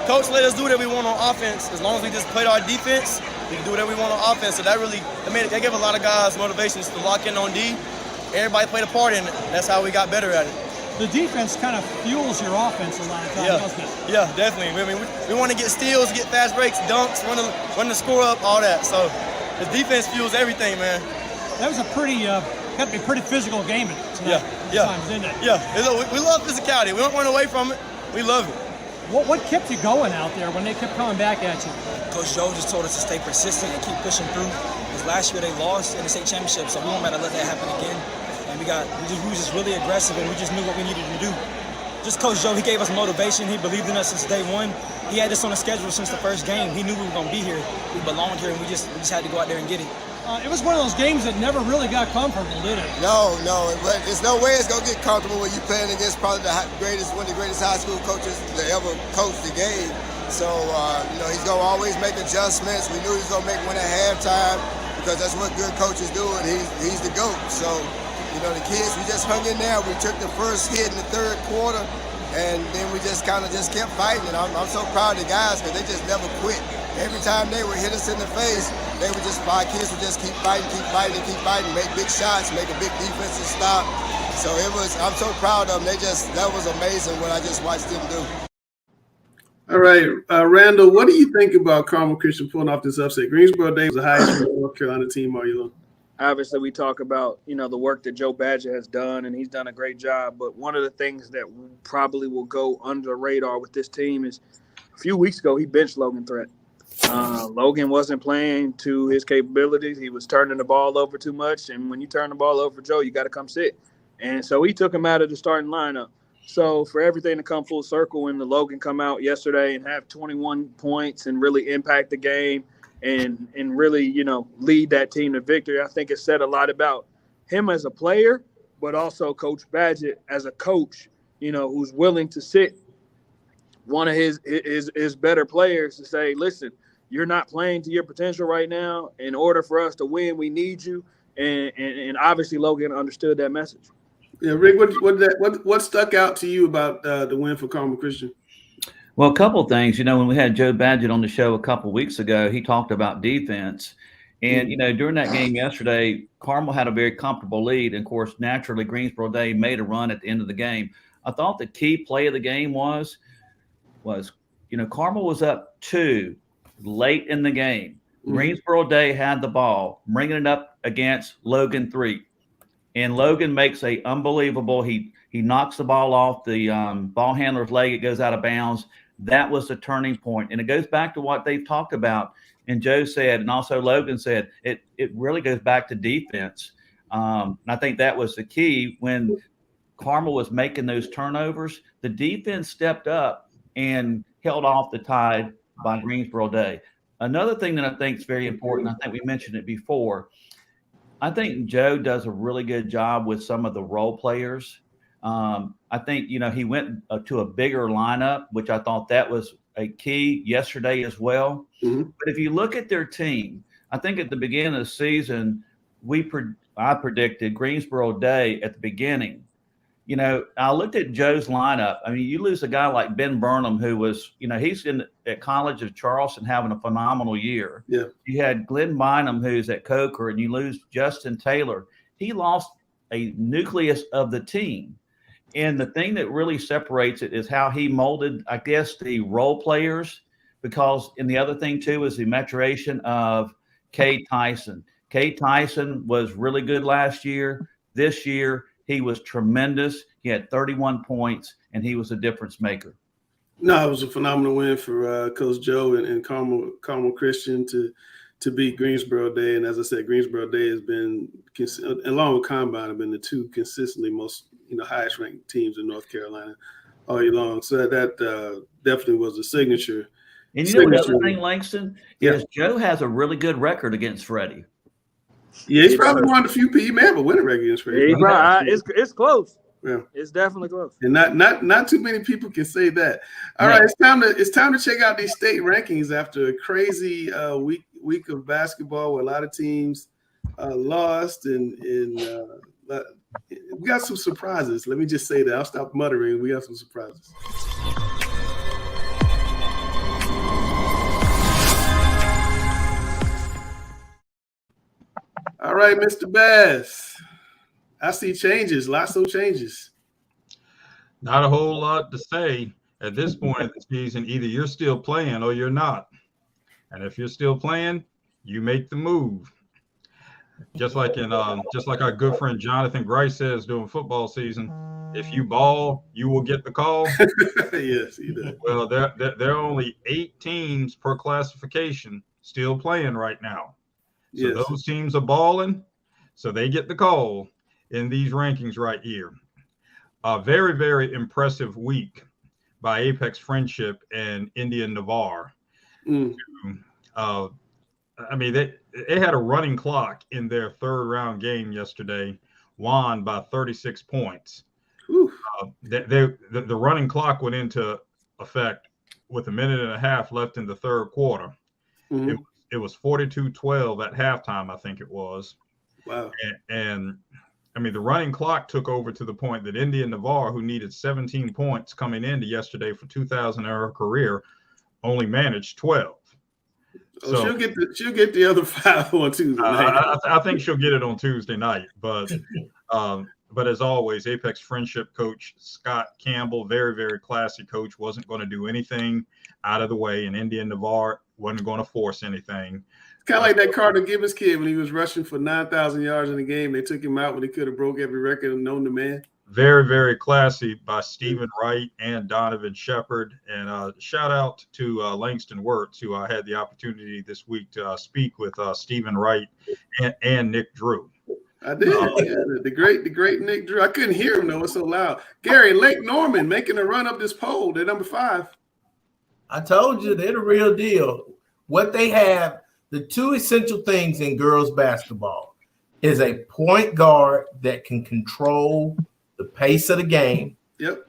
Speaker 13: Coach let us do whatever we want on offense. As long as we just played our defense, we can do whatever we want on offense. So that gave a lot of guys motivations to lock in on D. Everybody played a part in it. That's how we got better at it.
Speaker 12: The defense kind of fuels your offense a lot of times, doesn't it?
Speaker 13: Yeah, definitely. I mean, we want to get steals, get fast breaks, dunks, run the score up, all that. So the defense fuels everything, man.
Speaker 12: That was got to be a pretty physical game tonight. Times, didn't it?
Speaker 13: Yeah. We love physicality. We don't run away from it. We love it.
Speaker 12: What kept you going out there when they kept coming back at you?
Speaker 14: Coach Joe just told us to stay persistent and keep pushing through. Because last year they lost in the state championship, so we weren't about to let that happen again. And we were just really aggressive, and we just knew what we needed to do. Just Coach Joe, he gave us motivation. He believed in us since day one. He had us on the schedule since the first game. He knew we were going to be here. We belonged here, and we just had to go out there and get it.
Speaker 12: It was one of those games that never really got comfortable, did it?
Speaker 15: No. There's no way it's going to get comfortable when you're playing against probably one of the greatest high school coaches that ever coached the game. So, he's going to always make adjustments. We knew he was going to make one at halftime because that's what good coaches do, and he's the GOAT. So, the kids, we just hung in there. We took the first hit in the third quarter, and then we just kept fighting. And I'm so proud of the guys because they just never quit. Every time they would hit us in the face, our kids would just keep fighting, make big shots, make a big defensive stop. So I'm so proud of them. That was amazing what I just watched them do.
Speaker 1: All right, Randall, what do you think about Carmel Christian pulling off this upset? Greensboro Day was the highest North Carolina team all year long.
Speaker 6: Obviously, we talk about, the work that Joe Badger has done, and he's done a great job. But one of the things that probably will go under the radar with this team is a few weeks ago, he benched Logan Threat. Logan wasn't playing to his capabilities. He was turning the ball over too much. And when you turn the ball over, Joe, you got to come sit. And so he took him out of the starting lineup. So for everything to come full circle when the Logan come out yesterday and have 21 points and really impact the game and really, lead that team to victory, I think it said a lot about him as a player, but also Coach Badgett as a coach, who's willing to sit one of his better players to say, listen, you're not playing to your potential right now. In order for us to win, we need you. And obviously Logan understood that message.
Speaker 1: Yeah, Rick, what stuck out to you about the win for Carmel Christian?
Speaker 3: Well, a couple of things. When we had Joe Badgett on the show a couple of weeks ago, he talked about defense. And, during that game yesterday, Carmel had a very comfortable lead. And, of course, naturally, Greensboro Day made a run at the end of the game. I thought the key play of the game was Carmel was up 2 late in the game. Greensboro Day had the ball, bringing it up against Logan 3. And Logan makes a unbelievable, he knocks the ball off the ball handler's leg. It goes out of bounds. That was the turning point. And it goes back to what they've talked about. And Joe said, and also Logan said, it really goes back to defense. And I think that was the key when Carmel was making those turnovers. The defense stepped up and held off the tide by Greensboro Day. Another thing that I think is very important, I think we mentioned it before, I think Joe does a really good job with some of the role players. I think, he went to a bigger lineup, which I thought that was a key yesterday as well. But if you look at their team, I think at the beginning of the season, I predicted Greensboro Day at the beginning. I looked at Joe's lineup. I mean, you lose a guy like Ben Burnham, who was, he's at College of Charleston having a phenomenal year.
Speaker 1: Yeah.
Speaker 3: You had Glenn Bynum, who's at Coker, and you lose Justin Taylor. He lost a nucleus of the team. And the thing that really separates it is how he molded, I guess, the role players, because, and the other thing, too, is the maturation of Cade Tyson. Cade Tyson was really good last year. This year, he was tremendous. He had 31 points, and he was a difference maker.
Speaker 1: No, it was a phenomenal win for Coach Joe and Carmel Christian to beat Greensboro Day. And as I said, Greensboro Day has been, along with Combine, have been the two consistently most highest ranked teams in North Carolina all year long. So that definitely was a signature.
Speaker 3: And you know what other thing, Langston, is Joe has a really good record against Freddie.
Speaker 1: Yeah, he's probably one of the few people. He may have a winning record against Freddie.
Speaker 6: Yeah, it's close.
Speaker 1: Yeah,
Speaker 6: it's definitely close.
Speaker 1: And not too many people can say that. All right, it's time to check out these state rankings after a crazy week of basketball where a lot of teams lost and we got some surprises. Let me just say that. I'll stop muttering. We got some surprises. All right, Mr. Bass. I see changes, lots of changes.
Speaker 4: Not a whole lot to say at this point in the season. Either you're still playing or you're not. And if you're still playing, you make the move. Just like our good friend Jonathan Grice says during football season, if you ball, you will get the call.
Speaker 1: Yes, he does.
Speaker 4: Well, there are only 8 teams per classification still playing right now. So those teams are balling, so they get the call in these rankings right here. A very, very impressive week by Apex Friendship and Indian Navarre. They had a running clock in their third round game yesterday, won by 36 points. The running clock went into effect with a minute and a half left in the third quarter.
Speaker 1: Mm-hmm.
Speaker 4: It was 42-12 at halftime, I think it was.
Speaker 1: Wow.
Speaker 4: And the running clock took over to the point that Indian Navarre, who needed 17 points coming into yesterday for 2,000 in her career, only managed 12.
Speaker 1: So she'll get the other 5 on Tuesday night.
Speaker 4: I think she'll get it on Tuesday night. But as always, Apex Friendship coach Scott Campbell, very, very classy coach, wasn't going to do anything out of the way, and Indian Navarre wasn't going to force anything.
Speaker 1: Kind of like that Carter Gibbons kid when he was rushing for 9,000 yards in the game. They took him out when he could have broke every record and known the man.
Speaker 4: Very, very classy by Stephen Wright and Donovan Shepard. And shout out to Langston Wirtz, who I had the opportunity this week to speak with Stephen Wright and Nick Drew.
Speaker 1: I did. The great Nick Drew. I couldn't hear him though. It's so loud. Gary, Lake Norman making a run up this poll. They're number 5.
Speaker 9: I told you they're the real deal. What they have, the 2 essential things in girls basketball is a point guard that can control the pace of the game.
Speaker 1: Yep.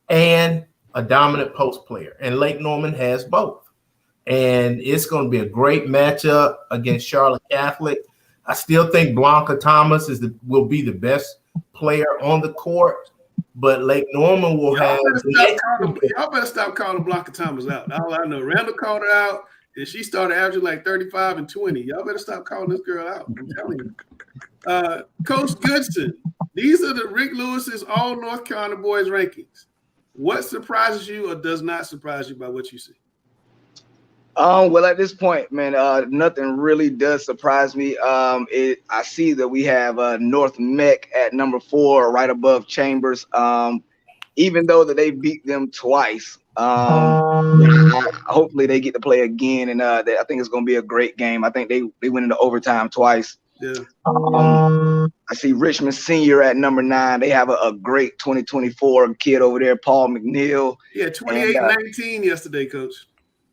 Speaker 9: And a dominant post player. And Lake Norman has both. And it's going to be a great matchup against Charlotte Catholic. I still think Blanca Thomas will be the best player on the court. But Lake Norman will have.
Speaker 1: Y'all better stop calling Blanca Thomas out. All I know, Randall called her out, and she started averaging like 35 and 20. Y'all better stop calling this girl out. I'm telling you. Coach Goodson, these are the Rick Lewis's All North Carolina Boys rankings. What surprises you or does not surprise you by what you see?
Speaker 7: Well, at this point, man, nothing really does surprise me. I see that we have North Mech at number 4, right above Chambers. Even though that they beat them twice, hopefully they get to play again, and I think it's going to be a great game. I think they went into overtime twice.
Speaker 1: Yeah.
Speaker 7: I see Richmond Senior at number 9. They have a great 2024 kid over there, Paul McNeill.
Speaker 1: Yeah, 28-19 yesterday, Coach.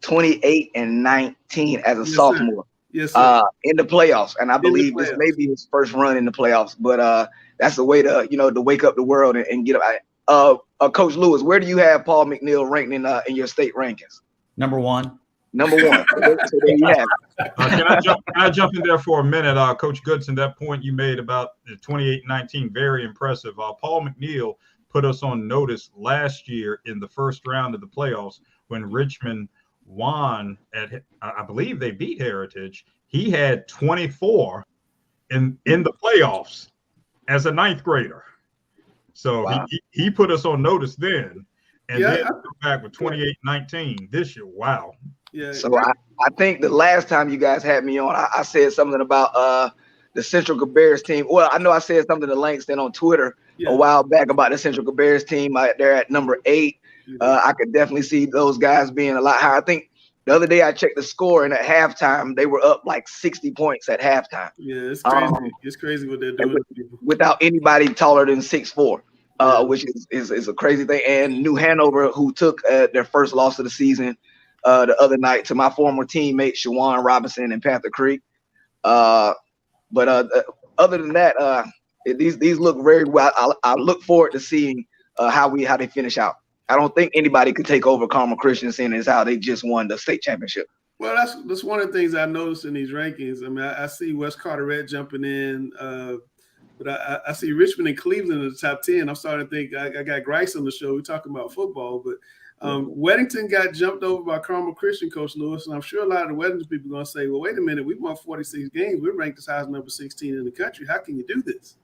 Speaker 7: 28-19 as a sophomore.
Speaker 1: Yes, sir.
Speaker 7: In the playoffs, and I believe this may be his first run in the playoffs. But that's the way to to wake up the world and get up. Coach Lewis, where do you have Paul McNeill ranked in your state rankings?
Speaker 3: Number 1.
Speaker 7: Number 1. So there you have it.
Speaker 4: Can I jump in there for a minute? Coach Goodson, that point you made about the 28-19, very impressive. Paul McNeill put us on notice last year in the first round of the playoffs when Richmond won I believe they beat Heritage. He had 24 in the playoffs as a 9th grader. So wow. he put us on notice then, and then come back with 28-19 this year. Wow.
Speaker 1: Yeah.
Speaker 7: So I think the last time you guys had me on, I said something about the Central Cabarrus team. Well, I know I said something to Langston on Twitter a while back about the Central Cabarrus team. They're at number 8. I could definitely see those guys being a lot higher. I think the other day I checked the score, and at halftime they were up like 60 points at halftime.
Speaker 1: Yeah, it's crazy. It's crazy what they're doing to people.
Speaker 7: Without anybody taller than 6'4", which is a crazy thing. And New Hanover, who took their first loss of the season the other night to my former teammate Shawan Robinson in Panther Creek. But other than that, these look very well. I look forward to seeing how they finish out. I don't think anybody could take over Carmel Christian, seeing as how they just won the state championship.
Speaker 1: Well, that's one of the things I noticed in these rankings. I mean, I see West Carteret jumping in, but I see Richmond and Cleveland in the top 10. I'm starting to think I got Grice on the show. We're talking about football, but Weddington got jumped over by Carmel Christian, Coach Lewis, and I'm sure a lot of the Weddington people are going to say, well, wait a minute, we won 46 games. We're ranked as high as number 16 in the country. How can you do this?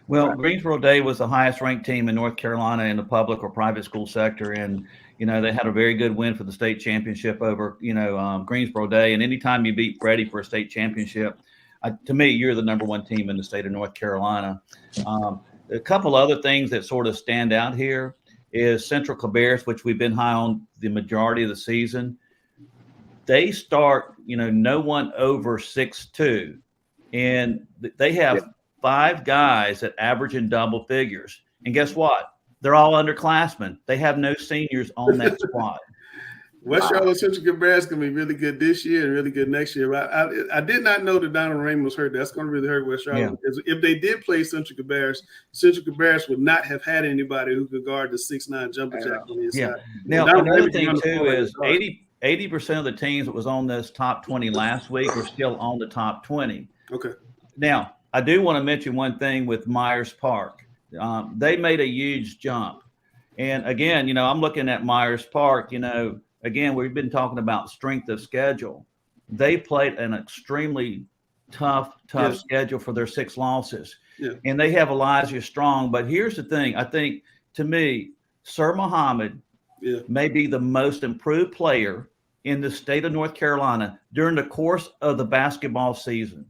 Speaker 3: Well, Greensboro Day was the highest ranked team in North Carolina in the public or private school sector. And, they had a very good win for the state championship over, Greensboro Day. And anytime you beat Freddie for a state championship, to me, you're the number one team in the state of North Carolina. A couple other things that sort of stand out here is Central Cabarrus, which we've been high on the majority of the season. They start, no one over 6'2", and they have 5 guys that average in double figures. And guess what? They're all underclassmen. They have no seniors on that squad.
Speaker 1: West Charlotte Central Cabarrus is going to be really good this year and really good next year. I did not know that Donovan Raymond was hurt. That's going to really hurt West Charlotte. Yeah. If they did play Central Cabarrus would not have had anybody who could guard the 6'9" jumper jack on the inside.
Speaker 3: Yeah. Now, another thing, too, is 80% of the teams that was on this top 20 last week are still on the top 20.
Speaker 1: Okay.
Speaker 3: Now, I do want to mention one thing with Myers Park. They made a huge jump. And, again, I'm looking at Myers Park, again, we've been talking about strength of schedule. They played an extremely tough schedule for their 6 losses. Yeah. And they have Elijah Strong. But here's the thing. I think, to me, Sir Muhammad may be the most improved player in the state of North Carolina during the course of the basketball season.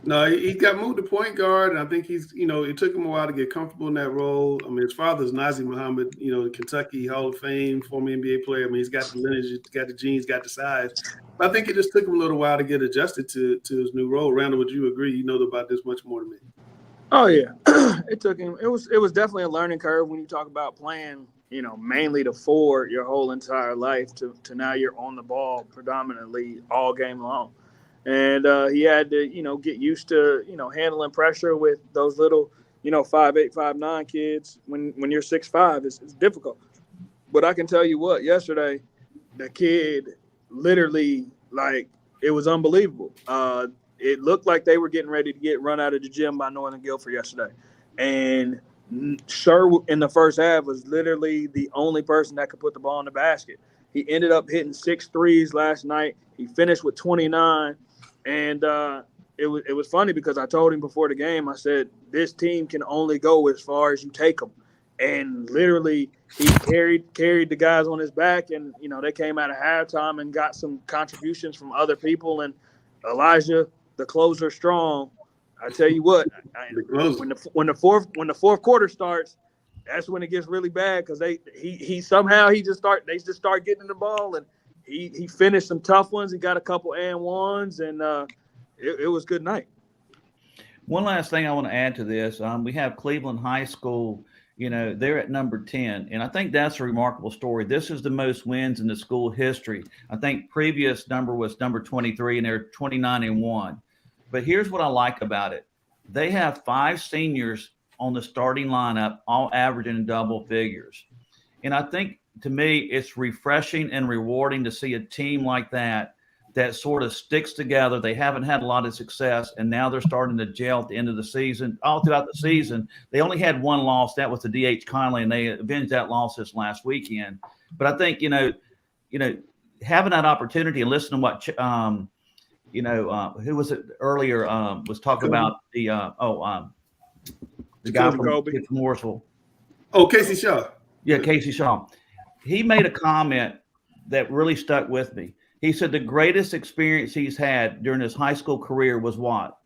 Speaker 1: No, he got moved to point guard, and I think he's, it took him a while to get comfortable in that role. I mean, his father's Nazir Muhammad, Kentucky Hall of Fame, former NBA player. I mean, he's got the lineage, he's got the genes, got the size. But I think it just took him a little while to get adjusted to his new role. Randall, would you agree? You know about this much more than me.
Speaker 6: Oh, yeah. It took him. It was definitely a learning curve when you talk about playing, mainly the 4 your whole entire life to now you're on the ball predominantly all game long. And he had to, get used to, handling pressure with those little, 5'8", 5'9" kids. When you're 6'5", it's difficult. But I can tell you what, yesterday, the kid literally, it was unbelievable. It looked like they were getting ready to get run out of the gym by Northern Guilford yesterday. And Sir in the first half was literally the only person that could put the ball in the basket. He ended up hitting 6 threes last night. He finished with 29. And it was funny because I told him before the game, I said, this team can only go as far as you take them. And literally he carried the guys on his back, and, they came out of halftime and got some contributions from other people. And Elijah, the closer, strong. I tell you what, when the fourth quarter starts, that's when it gets really bad because they just start getting the ball, and he finished some tough ones. He got a couple and ones, and it was good night.
Speaker 3: One last thing I want to add to this. We have Cleveland High School, they're at number 10. And I think that's a remarkable story. This is the most wins in the school history. I think previous number was number 23, and they're 29-1. But here's what I like about it. They have 5 seniors on the starting lineup, all averaging in double figures. And I think, to me, it's refreshing and rewarding to see a team like that sort of sticks together. They haven't had a lot of success, and now they're starting to gel at the end of the season. All throughout the season, they only had one loss. That was the D.H. Conley, and they avenged that loss this last weekend. But I think, having that opportunity and listening to what, who was it earlier was talking about the guy from Mooresville.
Speaker 1: Oh, Casey Shaw.
Speaker 3: Yeah, Casey Shaw. He made a comment that really stuck with me. He said the greatest experience he's had during his high school career was what?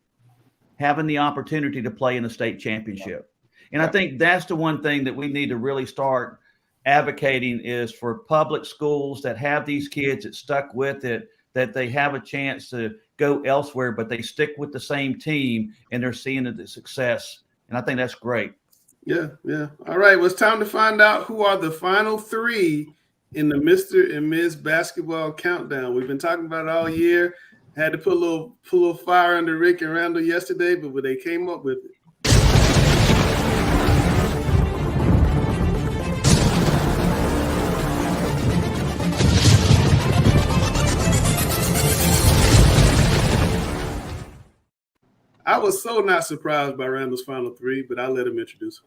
Speaker 3: Having the opportunity to play in a state championship. And I think that's the one thing that we need to really start advocating is for public schools that have these kids that stuck with it, that they have a chance to go elsewhere, but they stick with the same team and they're seeing the success. And I think that's great.
Speaker 1: Yeah, yeah. All right, well, it's time to find out who are the final three in the Mr. and Ms. Basketball Countdown. We've been talking about it all year. Had to put a little fire under Rick and Randall yesterday, but they came up with it. I was so not surprised by Randall's final three, but I'll let him introduce him.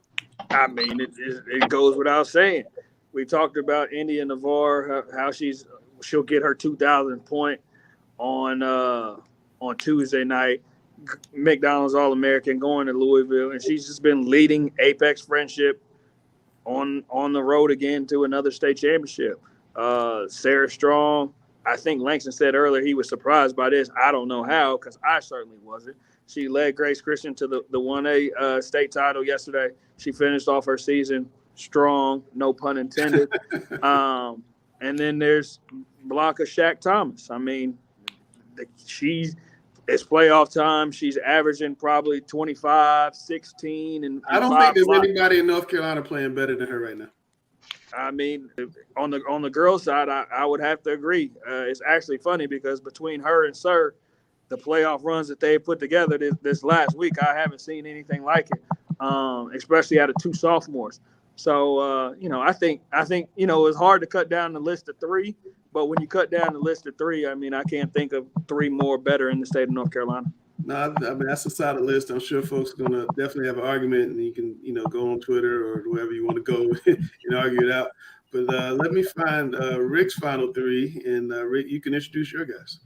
Speaker 6: I mean, it goes without saying. We talked about India Navarre, how she'll get her 2,000th point on Tuesday night. McDonald's All-American going to Louisville, and she's just been leading Apex Friendship on the road again to another state championship. Sarah Strong, I think Langston said earlier he was surprised by this. I don't know how, because I certainly wasn't. She led Grace Christian to the 1A state title yesterday. She finished off her season strong, no pun intended. And then there's Blanca Shaq Thomas. I mean, it's playoff time. She's averaging probably 25, 16, and
Speaker 1: I don't think there's anybody in North Carolina playing better than her right now.
Speaker 6: I mean, on the girls' side, I would have to agree. It's actually funny because between her and Sir, the playoff runs that they put together this last week, I haven't seen anything like it, especially out of two sophomores. So, I think it's hard to cut down the list of three, but when you cut down the list of three, I mean, I can't think of three more better in the state of North Carolina.
Speaker 1: No, I mean, that's a solid list. I'm sure folks are going to definitely have an argument, and you can, go on Twitter or wherever you want to go and argue it out. But let me find Rick's final three, and Rick, you can introduce your guys.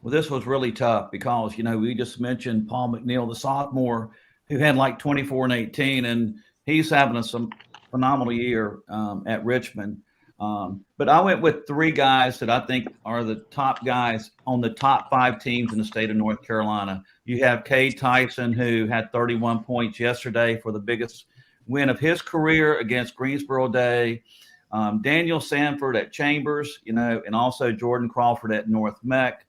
Speaker 3: Well, this was really tough because, we just mentioned Paul Mcneill, the sophomore, who had like 24 and 18, and he's having some phenomenal year at Richmond. But I went with three guys that I think are the top guys on the top 5 teams in the state of North Carolina. You have Cade Tyson, who had 31 points yesterday for the biggest win of his career against Greensboro Day. Daniel Sanford at Chambers, and also Jordan Crawford at North Mech.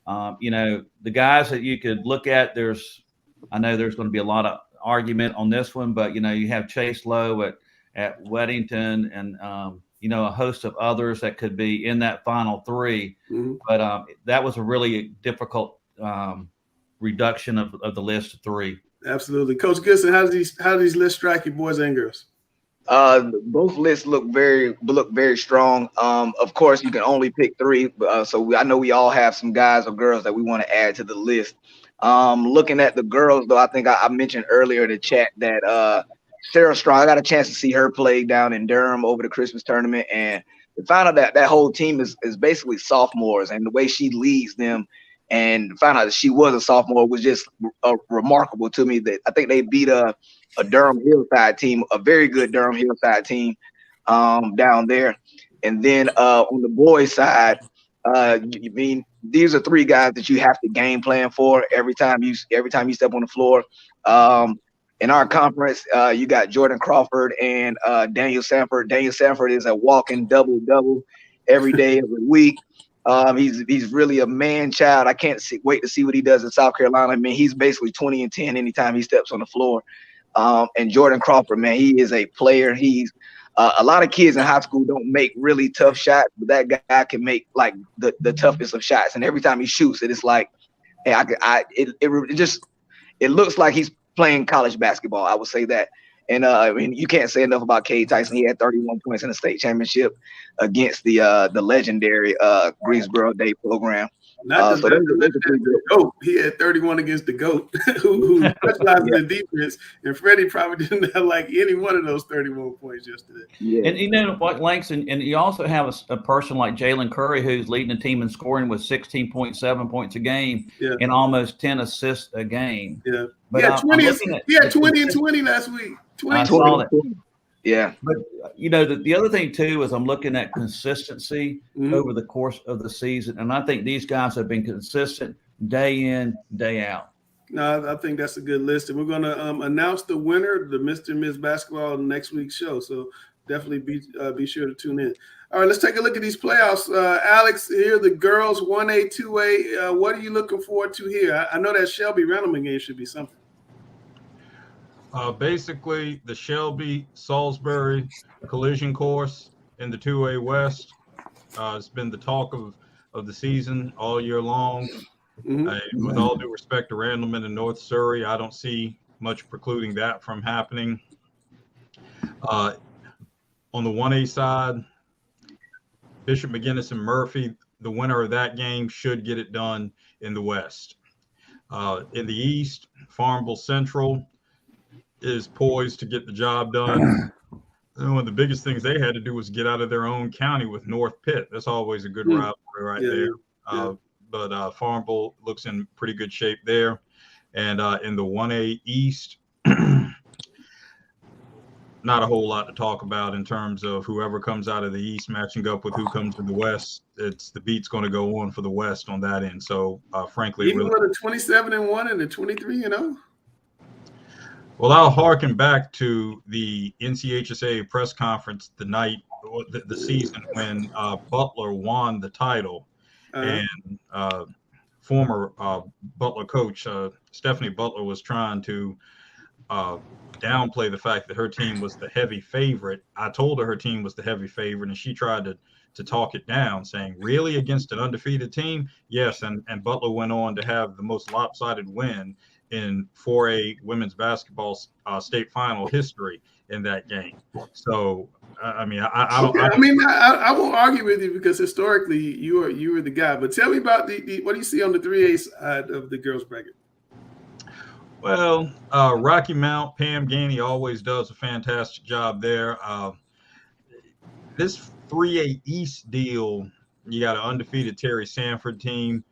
Speaker 3: The guys that you could look at, I know there's going to be a lot of argument on this one, but, you have Chase Lowe at Weddington and, a host of others that could be in that final three. Mm-hmm. But that was a really difficult reduction of the list of three.
Speaker 1: Absolutely. Coach Goodson, how do these lists strike you, boys and girls?
Speaker 7: Both lists look very strong. Of course, you can only pick three. So I know we all have some guys or girls that we want to add to the list. Looking at the girls, though, I think I mentioned earlier in the chat that Sarah Strong, I got a chance to see her play down in Durham over the Christmas tournament, and to find out that whole team is basically sophomores, and the way she leads them, and find out that she was a sophomore was just remarkable to me. That I think they beat a Durham Hillside team, a very good Durham Hillside team down there. And then on the boys' side, these are three guys that you have to game plan for every time you step on the floor. In our conference, you got Jordan Crawford and Daniel Sanford. Daniel Sanford is a walking double-double every day of the week. He's really a man child. I can't wait to see what he does in South Carolina. I mean, he's basically 20 and 10 anytime he steps on the floor. And Jordan Crawford, man, he is a player. He's a lot of kids in high school don't make really tough shots, but that guy can make like the toughest of shots. And every time he shoots it, it's like, hey, it looks like he's playing college basketball. I would say that. And you can't say enough about Cade Tyson. He had 31 points in the state championship against the legendary Greensboro Day program.
Speaker 1: Not the GOAT. He had 31 against the GOAT, who specialized in defense. And Freddie probably didn't have like any one of those 31 points yesterday.
Speaker 7: Yeah.
Speaker 3: And what Langston, and you also have a person like Jalen Curry who's leading the team in scoring with 16.7 points a game and almost 10 assists a game.
Speaker 1: Yeah.
Speaker 3: But
Speaker 1: he had 20 and 20 last week. 20
Speaker 3: I saw that.
Speaker 7: Yeah.
Speaker 3: But, the other thing, too, is I'm looking at consistency over the course of the season. And I think these guys have been consistent day in, day out.
Speaker 1: No, I think that's a good list. And we're going to announce the winner, the Mr. and Ms. Basketball, on next week's show. So definitely be sure to tune in. All right, let's take a look at these playoffs. Alex, here the girls 1A, 2A. What are you looking forward to here? I know that Shelby Randleman game should be something.
Speaker 4: Basically, the Shelby Salisbury collision course in the 2A West has been the talk of the season all year long. With all due respect to Randleman and North Surrey, I don't see much precluding that from happening. On the 1A side, Bishop McGinnis and Murphy, the winner of that game should get it done in the West. In the East, Farmville Central is poised to get the job done. One of the biggest things they had to do was get out of their own county with North Pitt. That's always a good rivalry right there. But Farmville looks in pretty good shape there. And in the 1A East, not a whole lot to talk about in terms of whoever comes out of the East matching up with who comes in the West. It's the beat's going to go on for the West on that end. So, frankly,
Speaker 1: even with a 27-1 and a 23-0.
Speaker 4: Well, I'll harken back to the NCHSA press conference the night, the season when Butler won the title, and former Butler coach Stephanie Butler was trying to downplay the fact that her team was the heavy favorite. I told her team was the heavy favorite, and she tried to talk it down, saying, really, against an undefeated team? Yes, and Butler went on to have the most lopsided win in 4A women's basketball state final history in that game. So, I mean,
Speaker 1: I won't argue with you because historically you were the guy. But tell me about what do you see on the 3A side of the girls bracket?
Speaker 4: Well, Rocky Mount, Pam Gainey always does a fantastic job there. This 3A East deal, you got an undefeated Terry Sanford team.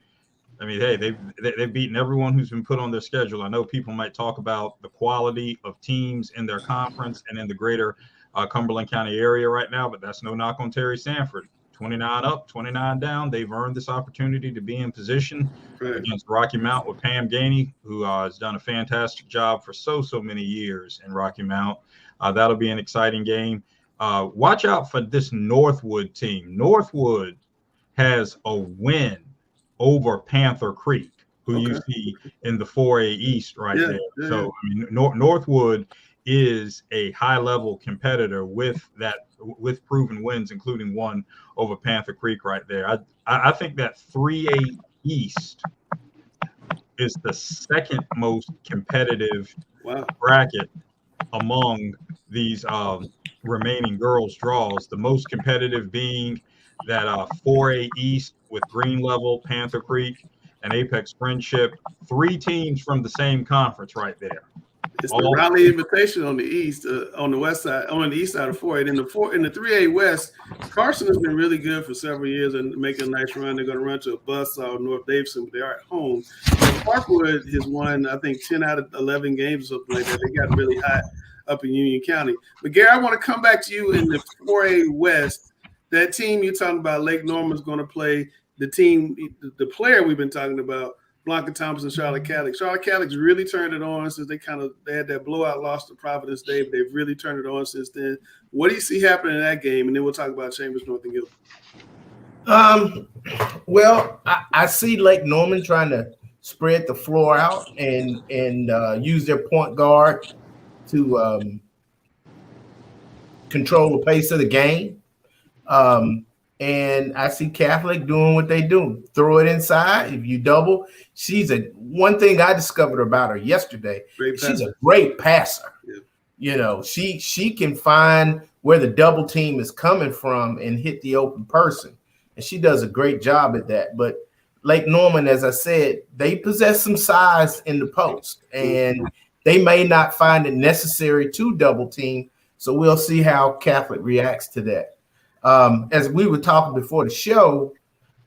Speaker 4: I mean, hey, they've beaten everyone who's been put on their schedule. I know people might talk about the quality of teams in their conference and in the greater Cumberland County area right now, but that's no knock on Terry Sanford. 29 up, 29 down. They've earned this opportunity to be in position against Rocky Mount with Pam Gainey, who has done a fantastic job for so many years in Rocky Mount. That'll be an exciting game. Watch out for this Northwood team. Northwood has a win over Panther Creek, who you see in the 4A East there. Yeah. So I mean, Northwood is a high-level competitor with proven wins, including one over Panther Creek right there. I think that 3A East is the second most competitive bracket among these remaining girls draws. The most competitive being that 4A East with Green Level, Panther Creek, and Apex Friendship. 3 teams from the same conference right there.
Speaker 1: It's the Raleigh Invitation on the east, on the west side, on the east side of 4A. In the 3A West, Carson has been really good for several years and making a nice run. They're going to run to a buzzsaw North Davidson, but they are at home. And Parkwood has won, I think, 10 out of 11 games or something like that. They got really hot up in Union County. But Gary, I want to come back to you in the 4A West. That team you're talking about, Lake Norman's going to play the team, the player we've been talking about, Blanca Thompson, Charlotte Catholic. Charlotte Catholic's really turned it on since they had that blowout loss to Providence Day, but they've really turned it on since then. What do you see happening in that game? And then we'll talk about Chambers, North, and Gilbert.
Speaker 9: Well, I see Lake Norman trying to spread the floor out and use their point guard to control the pace of the game. And I see Catholic doing what they do. Throw it inside. If you double, one thing I discovered about her yesterday, she's a great passer. Yeah. You know, she can find where the double team is coming from and hit the open person. And she does a great job at that. But Lake Norman, as I said, they possess some size in the post. And they may not find it necessary to double team. So we'll see how Catholic reacts to that. As we were talking before the show,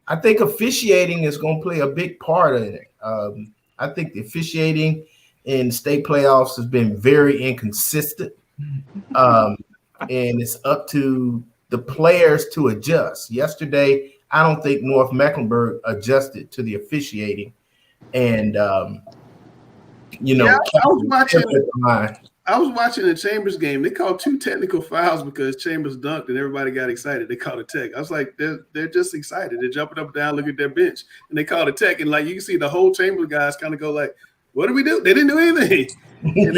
Speaker 9: I think officiating is going to play a big part in it. I think the officiating in state playoffs has been very inconsistent, and it's up to the players to adjust. Yesterday, I don't think North Mecklenburg adjusted to the officiating, and I
Speaker 1: I was watching the Chambers game. They called 2 technical fouls because Chambers dunked and everybody got excited. They called a tech. I was like, they're just excited. They're jumping up and down, looking at their bench, and they called a tech. And like you can see the whole Chambers guys kind of go like, "What did we do? They didn't do anything." And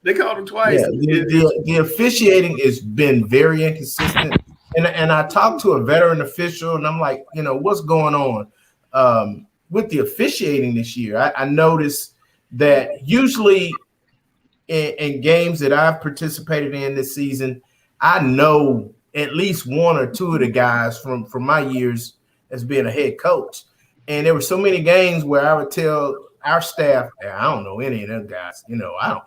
Speaker 1: they called them twice.
Speaker 9: Yeah, the officiating has been very inconsistent. And I talked to a veteran official, and I'm like, what's going on with the officiating this year? I noticed that usually in games that I've participated in this season, I know at least one or two of the guys from my years as being a head coach. And there were so many games where I would tell our staff, I don't know any of them guys. I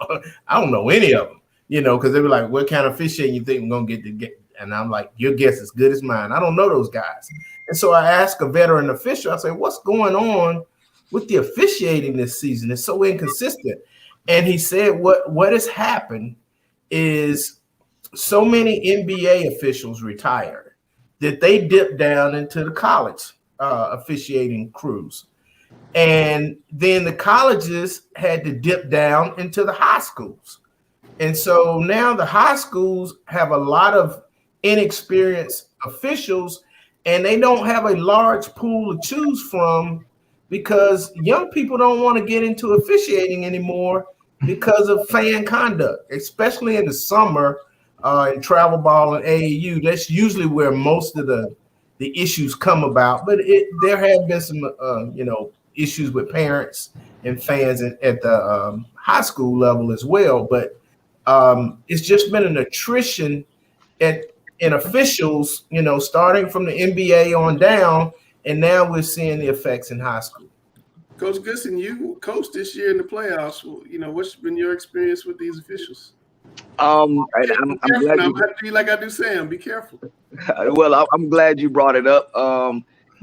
Speaker 9: don't know any of them, because they were like, what kind of officiating you think we're going to get to get? And I'm like, your guess is good as mine. I don't know those guys. And so I asked a veteran official, I say, what's going on with the officiating this season? It's so inconsistent. And he said what has happened is so many NBA officials retired that they dipped down into the college officiating crews. And then the colleges had to dip down into the high schools. And so now the high schools have a lot of inexperienced officials, and they don't have a large pool to choose from because young people don't want to get into officiating anymore because of fan conduct, especially in the summer in travel ball and AAU. That's usually where most of the issues come about. But there have been some, issues with parents and fans at the high school level as well. But it's just been an attrition in officials, starting from the NBA on down, and now we're seeing the effects in high school.
Speaker 1: Coach Goodson, you coached this year in the playoffs. What's been your experience with these officials?
Speaker 7: I'm glad
Speaker 1: I'm to be like I do Sam. Be careful.
Speaker 7: Well, I'm glad you brought it up.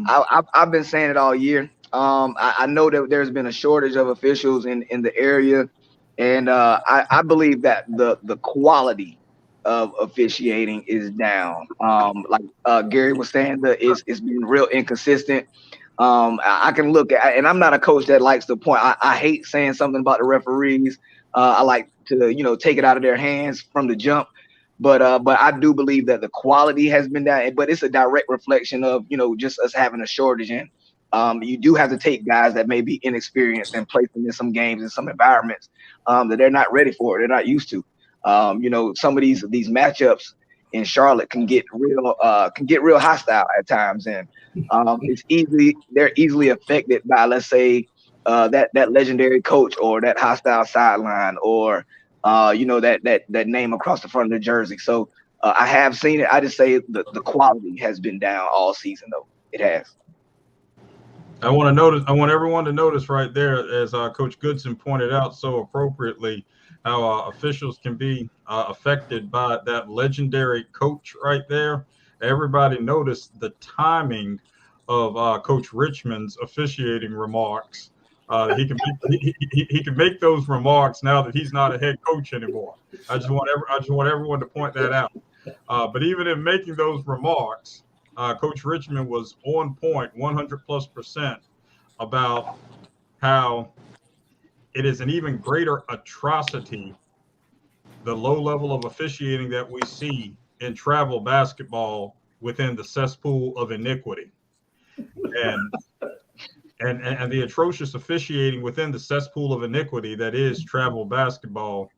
Speaker 7: I've been saying it all year. I know that there's been a shortage of officials in the area, and I believe that the quality of officiating is down. Like Gary was saying, it's been real inconsistent. I can look at, and I'm not a coach that likes to point. I hate saying something about the referees. I like to, take it out of their hands from the jump. But I do believe that the quality has been down. But it's a direct reflection of, just us having a shortage. And you do have to take guys that may be inexperienced and place them in some games in some environments that they're not ready for. They're not used to. Some of these matchups in Charlotte can get real hostile at times, and they're easily affected by, let's say, that legendary coach or that hostile sideline or that name across the front of the jersey. So I have seen it. I just say the quality has been down all season, though. It has.
Speaker 4: I want everyone to notice right there, as Coach Goodson pointed out so appropriately, how officials can be affected by that legendary coach right there. Everybody noticed the timing of Coach Richmond's officiating remarks. He can make those remarks now that he's not a head coach anymore. I just want everyone to point that out. But even in making those remarks, Coach Richmond was on point 100+% about how it is an even greater atrocity, the low level of officiating that we see in travel basketball within the cesspool of iniquity. And the atrocious officiating within the cesspool of iniquity that is travel basketball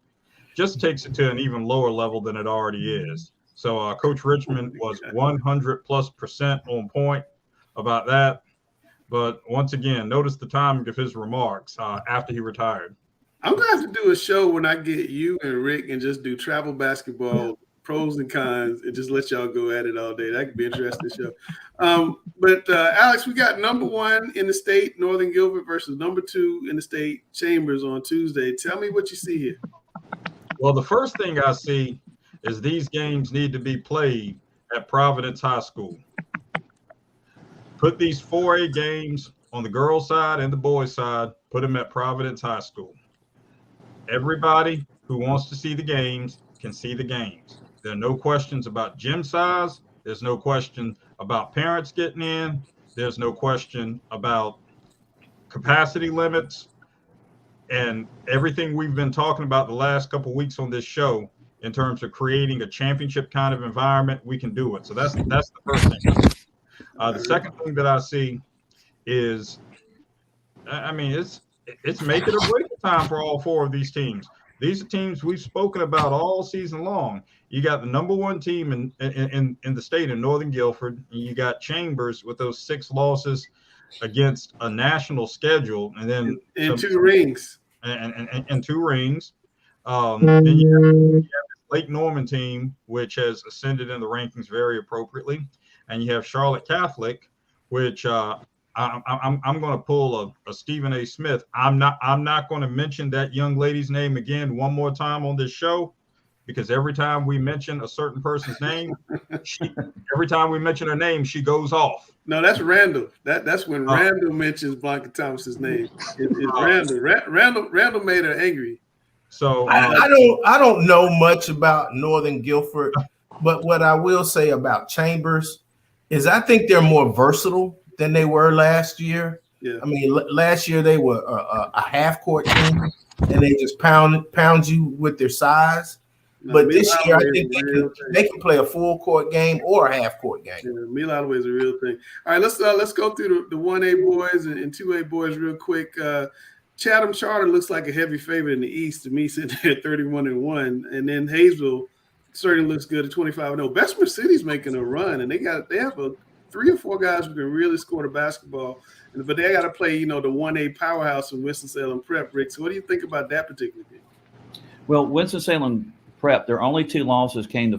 Speaker 4: just takes it to an even lower level than it already is. So Coach Richmond was 100+% on point about that. But once again, notice the timing of his remarks after he retired.
Speaker 1: I'm going to have to do a show when I get you and Rick and just do travel basketball, pros and cons, and just let y'all go at it all day. That could be an interesting show. But Alex, we got number 1 in the state, Northern Gilbert, versus number 2 in the state, Chambers, on Tuesday. Tell me what you see here.
Speaker 4: Well, the first thing I see is these games need to be played at Providence High School. Put these 4A games on the girls' side and the boys' side, put them at Providence High School. Everybody who wants to see the games can see the games. There are no questions about gym size. There's no question about parents getting in. There's no question about capacity limits. And everything we've been talking about the last couple of weeks on this show in terms of creating a championship kind of environment, we can do it. So that's the first thing. The second thing that I see is, I mean, it's make it or break it time for all four of these teams. These are teams we've spoken about all season long. You got the number one team in the state in Northern Guilford, and you got Chambers with those 6 losses against a national schedule, and then
Speaker 1: and 2 rings.
Speaker 4: And 2 rings. And you have this Lake Norman team, which has ascended in the rankings very appropriately, and you have Charlotte Catholic, which I'm going to pull a Stephen A. Smith. I'm not going to mention that young lady's name again one more time on this show, because every time we mention a certain person's name, every time we mention her name, she goes off.
Speaker 1: No, that's Randall. That's when Randall mentions Blanca Thomas's name. It's Randall. Randall made her angry.
Speaker 4: So
Speaker 9: I don't know much about Northern Guilford, but what I will say about Chambers is I think they're more versatile than they were last year.
Speaker 1: Yeah.
Speaker 9: I mean, last year they were a half court team, and they just pound you with their size.
Speaker 1: No,
Speaker 9: but this year, I think they can play a full court game or a half court game.
Speaker 1: Yeah, Mila Holloway is a real thing. All right, let's go through the 1A boys and 2A boys real quick. Chatham Charter looks like a heavy favorite in the East to me, sitting there at 31-1, and then Hayesville certainly looks good at 25-0. Bessemer City's making a run, and they have 3 or 4 guys who can really score the basketball, but they got to play, the 1A powerhouse in Winston-Salem Prep. Rick, so what do you think about that particular game?
Speaker 3: Well, Winston-Salem Prep, their only 2 losses came to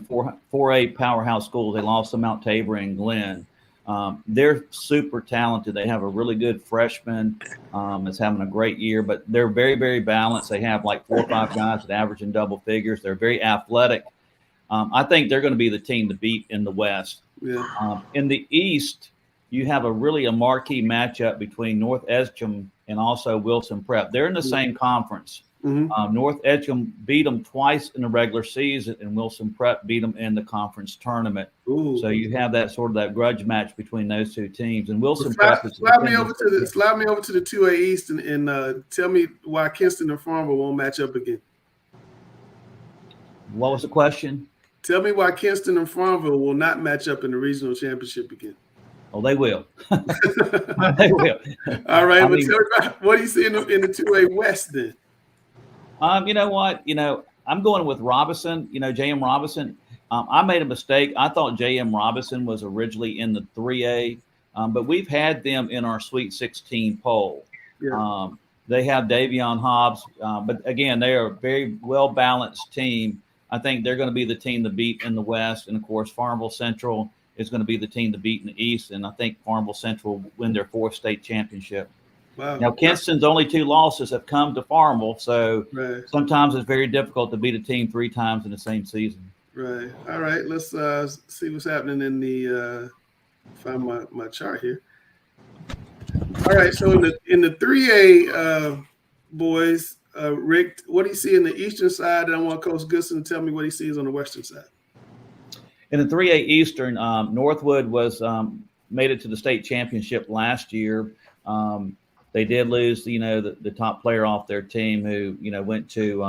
Speaker 3: 4A powerhouse schools. They lost to Mount Tabor and Glenn. They're super talented. They have a really good freshman that's having a great year, but they're very, very balanced. They have like 4 or 5 guys that average in double figures. They're very athletic. I think they're going to be the team to beat in the West.
Speaker 1: Yeah.
Speaker 3: In the East, you have a marquee matchup between North Edgecombe and also Wilson Prep. They're in the same conference.
Speaker 1: Mm-hmm.
Speaker 3: North Edgecombe beat them twice in the regular season, and Wilson Prep beat them in the conference tournament.
Speaker 1: Ooh.
Speaker 3: So you have that grudge match between those 2 teams. And Wilson Prep is
Speaker 1: slide me over to the 2A East and tell me why Kinston and Farmville won't match up again.
Speaker 3: What was the question?
Speaker 1: Tell me why Kinston and Farmville will not match up in the regional championship again.
Speaker 3: Oh, they will. They will.
Speaker 1: All right, tell me what do you see in the 2A West then?
Speaker 3: You know what? I'm going with Robinson. J.M. Robinson. I made a mistake. I thought J.M. Robinson was originally in the 3A, but we've had them in our Sweet 16 poll.
Speaker 1: Yeah.
Speaker 3: They have Davion Hobbs, but again, they are a very well-balanced team. I think they're going to be the team to beat in the West, and of course, Farmville Central is going to be the team to beat in the East, and I think Farmville Central will win their 4th state championship.
Speaker 1: Wow.
Speaker 3: Now, Kinston's only 2 losses have come to Farmville, so
Speaker 1: right.
Speaker 3: Sometimes it's very difficult to beat a team 3 times in the same season.
Speaker 1: Right. All right. Let's see what's happening in the find my chart here. All right. So in the 3A boys, Rick, what do you see in the eastern side? And I want Coach Goodson to tell me what he sees on the western side.
Speaker 3: In the 3A Eastern, Northwood was made it to the state championship last year. They did lose, the top player off their team who, went to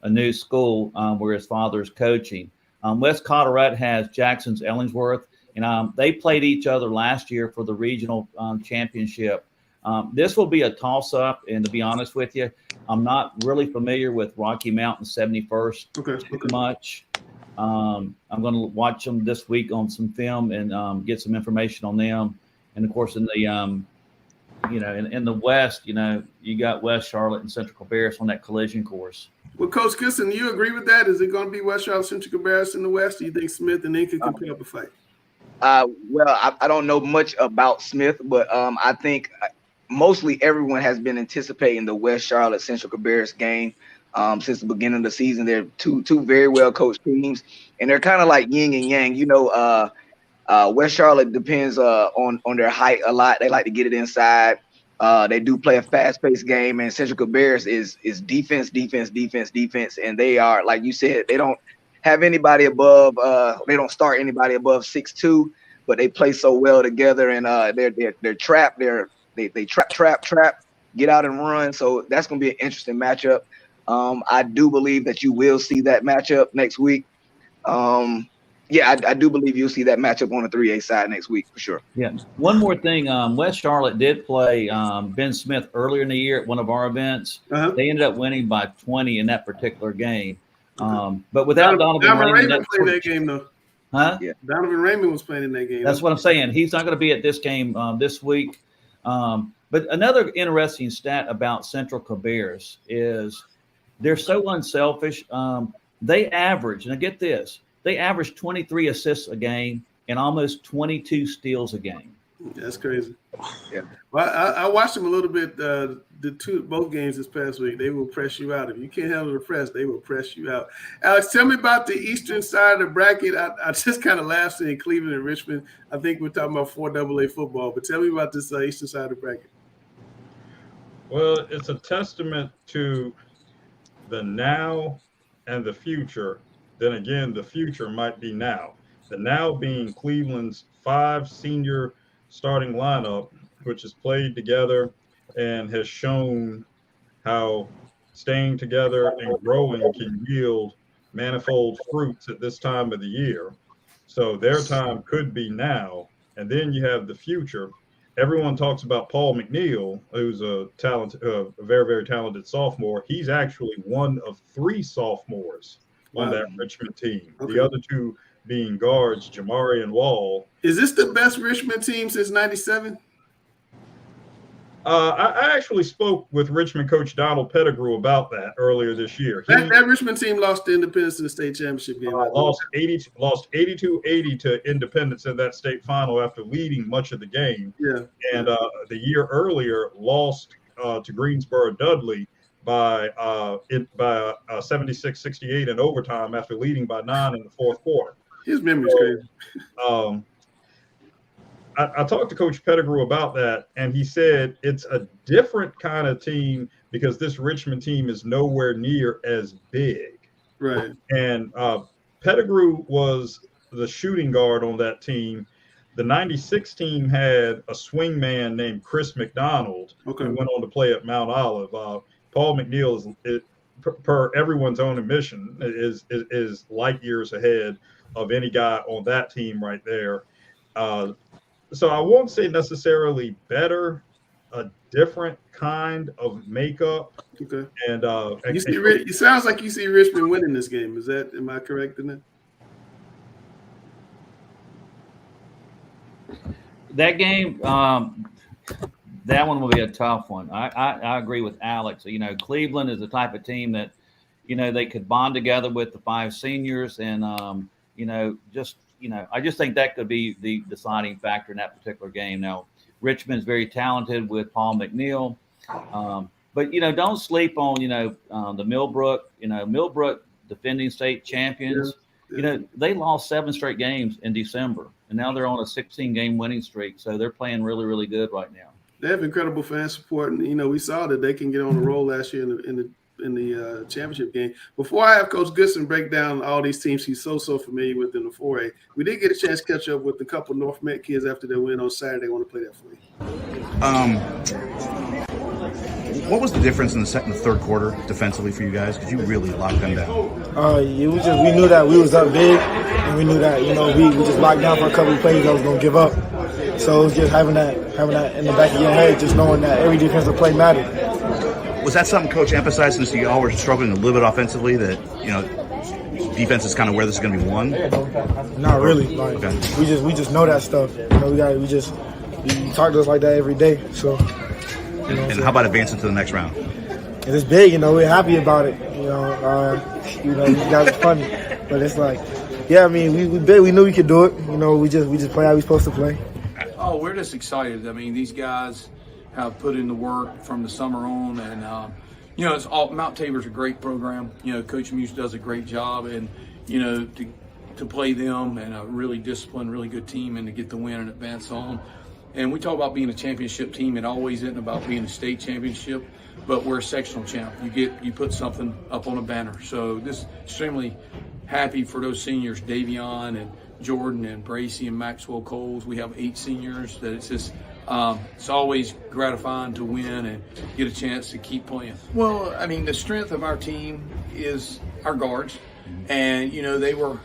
Speaker 3: a new school where his father's coaching. West Carteret has Jackson's Ellingsworth, and they played each other last year for the regional championship. This will be a toss-up, and to be honest with you, I'm not really familiar with Rocky Mountain 71st much. I'm going to watch them this week on some film and get some information on them. And, of course, in the in the West, you got West Charlotte and Central Cabarrus on that collision course.
Speaker 1: Well, Coach Goodson, do you agree with that? Is it going to be West Charlotte, Central Cabarrus in the West? Do you think Smith and Inca can put up a fight?
Speaker 7: Well, I don't know much about Smith, but I think mostly everyone has been anticipating the West Charlotte Central Cabarrus game since the beginning of the season. They're two very well coached teams, and they're kind of like yin and yang. West Charlotte depends on their height a lot. They like to get it inside. They do play a fast-paced game, and Central Cabarrus is defense, and they are, like you said, they don't have anybody above. They don't start anybody above 6'2", but they play so well together, and they're trapped. They trap, get out and run. So that's going to be an interesting matchup. I do believe that you will see that matchup next week. I do believe you'll see that matchup on the 3A side next week for sure.
Speaker 3: Yeah. One more thing. West Charlotte did play Ben Smith earlier in the year at one of our events. They ended up winning by 20 in that particular game. But without Donovan Raymond
Speaker 1: played that game though.
Speaker 3: Huh?
Speaker 7: Yeah.
Speaker 1: Donovan Raymond was playing in that game.
Speaker 3: That's what I'm saying. He's not going to be at this game this week. But another interesting stat about Central Cabarrus is they're so unselfish. They average, and I get this, they average 23 assists a game and almost 22 steals a game.
Speaker 1: That's crazy.
Speaker 7: Yeah.
Speaker 1: Well, I watched them a little bit. Both games this past week. They will press you out. If you can't handle the press, they will press you out. Alex, tell me about the eastern side of the bracket. I just kind of laughed seeing Cleveland and Richmond. I think we're talking about 4AA football, but tell me about this eastern side of the bracket.
Speaker 4: Well, it's a testament to the now and the future. Then again, the future might be now. The now being Cleveland's 5 senior starting lineup, which has played together and has shown how staying together and growing can yield manifold fruits at this time of the year. So their time could be now. And then you have the future. Everyone talks about Paul Mcneill, who's a very, very talented sophomore. He's actually one of 3 sophomores on that Richmond team. Okay. The other 2 being guards, Jamari and Wall.
Speaker 1: Is this the best Richmond team since '97?
Speaker 4: I actually spoke with Richmond coach Donald Pettigrew about that earlier this year.
Speaker 1: That Richmond team lost to Independence in the state championship game.
Speaker 4: Lost 82-80 to Independence in that state final after leading much of the game.
Speaker 1: Yeah.
Speaker 4: And the year earlier lost to Greensboro Dudley by 76-68 in overtime after leading by 9 in the fourth quarter.
Speaker 1: His memory's crazy.
Speaker 4: I talked to Coach Pettigrew about that, and he said it's a different kind of team because this Richmond team is nowhere near as big.
Speaker 1: Right.
Speaker 4: And Pettigrew was the shooting guard on that team. The 96 team had a swing man named Chris McDonald, who went on to play at Mount Olive. Paul Mcneill is, per everyone's own admission, is light years ahead of any guy on that team right there. So I won't say necessarily better, a different kind of makeup.
Speaker 1: Okay.
Speaker 4: And
Speaker 1: it sounds like you see Richmond winning this game. Am I correct in that?
Speaker 3: That game, that one will be a tough one. I agree with Alex. You know, Cleveland is the type of team that, you know, they could bond together with the 5 seniors and, I just think that could be the deciding factor in that particular game. Now, Richmond's very talented with Paul Mcneill. But, you know, don't sleep on, the Millbrook. Millbrook, defending state champions. Yeah. You know, they lost 7 straight games in December, and now they're on a 16-game winning streak. So they're playing really, really good right now.
Speaker 1: They have incredible fan support. And, we saw that they can get on the roll last year in the championship game. Before I have Coach Goodson break down all these teams he's so familiar with in the 4A, we did get a chance to catch up with a couple North Met kids after their win on Saturday. I want to play that for you.
Speaker 16: What was the difference in the second and third quarter defensively for you guys? Because you really locked them down.
Speaker 17: We knew that we was up big, and we knew that we just locked down for a couple of plays that was going to give up. So it was just having that in the back of your head, just knowing that every defensive play mattered.
Speaker 16: Was that something Coach emphasized since you all were struggling a little bit offensively, that defense is kind of where this is going to be won?
Speaker 17: Not really. We just know that stuff. We talk to us like that every day. So.
Speaker 16: And how about advancing to the next round?
Speaker 17: It's big, we're happy about it. You guys are funny, but it's like, we big. We knew we could do it. We just play how we're supposed to play.
Speaker 18: Oh, we're just excited. I mean, these guys have put in the work from the summer on, and it's all. Mount Tabor's a great program. Coach Muse does a great job, and to play them and a really disciplined, really good team, and to get the win and advance on. And we talk about being a championship team. It always isn't about being a state championship, but we're a sectional champ. You put something up on a banner. So this extremely happy for those seniors, Davion and Jordan and Bracy and Maxwell Coles. We have 8 seniors that it's just it's always gratifying to win and get a chance to keep playing. Well, I mean, the strength of our team is our guards, and they were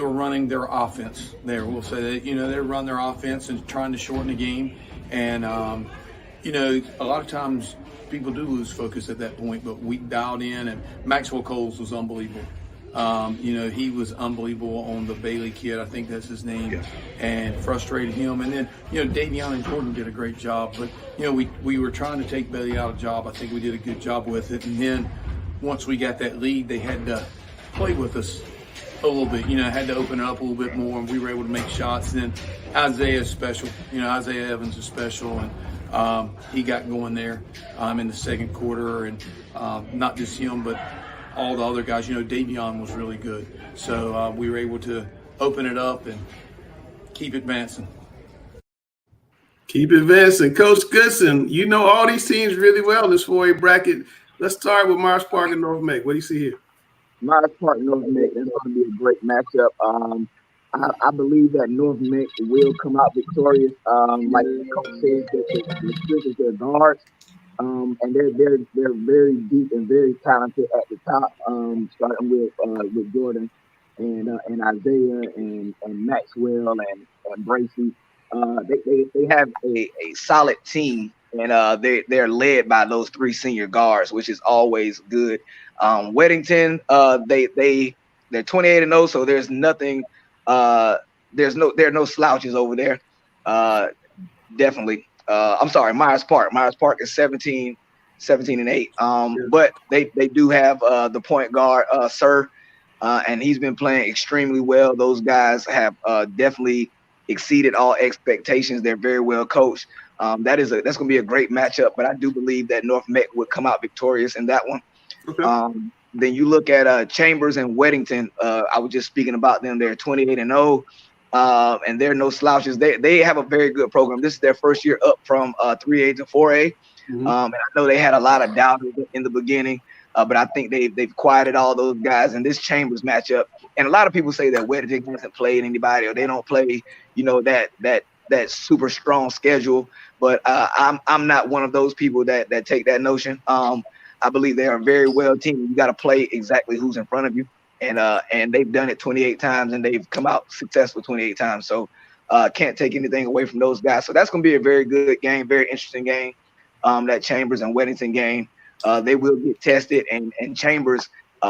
Speaker 18: running their offense there. We'll say that they run their offense and trying to shorten the game, and a lot of times people do lose focus at that point, but we dialed in, and Maxwell Coles was unbelievable. He was unbelievable on the Bailey kid, I think that's his name, and frustrated him. And then, Davion and Jordan did a great job, but, we were trying to take Bailey out of job. I think we did a good job with it. And then once we got that lead, they had to play with us a little bit, had to open it up a little bit more, and we were able to make shots. And then Isaiah is special. Isaiah Evans is special, and he got going there in the second quarter, and not just him, but all the other guys. Davion was really good. So we were able to open it up and keep advancing.
Speaker 1: Keep advancing. Coach Goodson, you know all these teams really well in this 4A bracket. Let's start with Myers Park and North Meck. What do you see here?
Speaker 7: Myers Park, North Meck, that's going to be a great matchup. I believe that North Meck will come out victorious. Like the coach said, the strength is their guards. And they're very deep and very talented at the top, starting with Jordan and Isaiah and Maxwell and Bracy. They have a solid team, and they're led by those three senior guards, which is always good. Weddington, they're 28-0, so there's nothing. There are no slouches over there. Definitely. I'm sorry, Myers Park. Myers Park is 17-8. But they do have the point guard, Sir, and he's been playing extremely well. Those guys have definitely exceeded all expectations. They're very well coached. That's going to be a great matchup. But I do believe that North Meck would come out victorious in that one. Okay. Then you look at Chambers and Weddington. I was just speaking about them. They're 28-0. And they're no slouches. They have a very good program. This is their first year up from 3A to 4A. And I know they had a lot of doubt in the beginning, but I think they've quieted all those guys in this Chambers matchup. And a lot of people say that Weddington hasn't played anybody, or they don't play, that super strong schedule. But I'm not one of those people that take that notion. I believe they are a very well team. You got to play exactly who's in front of you. And they've done it 28 times, and they've come out successful 28 times. So can't take anything away from those guys. So that's going to be a very good game, very interesting game, that Chambers and Weddington game. They will get tested, and Chambers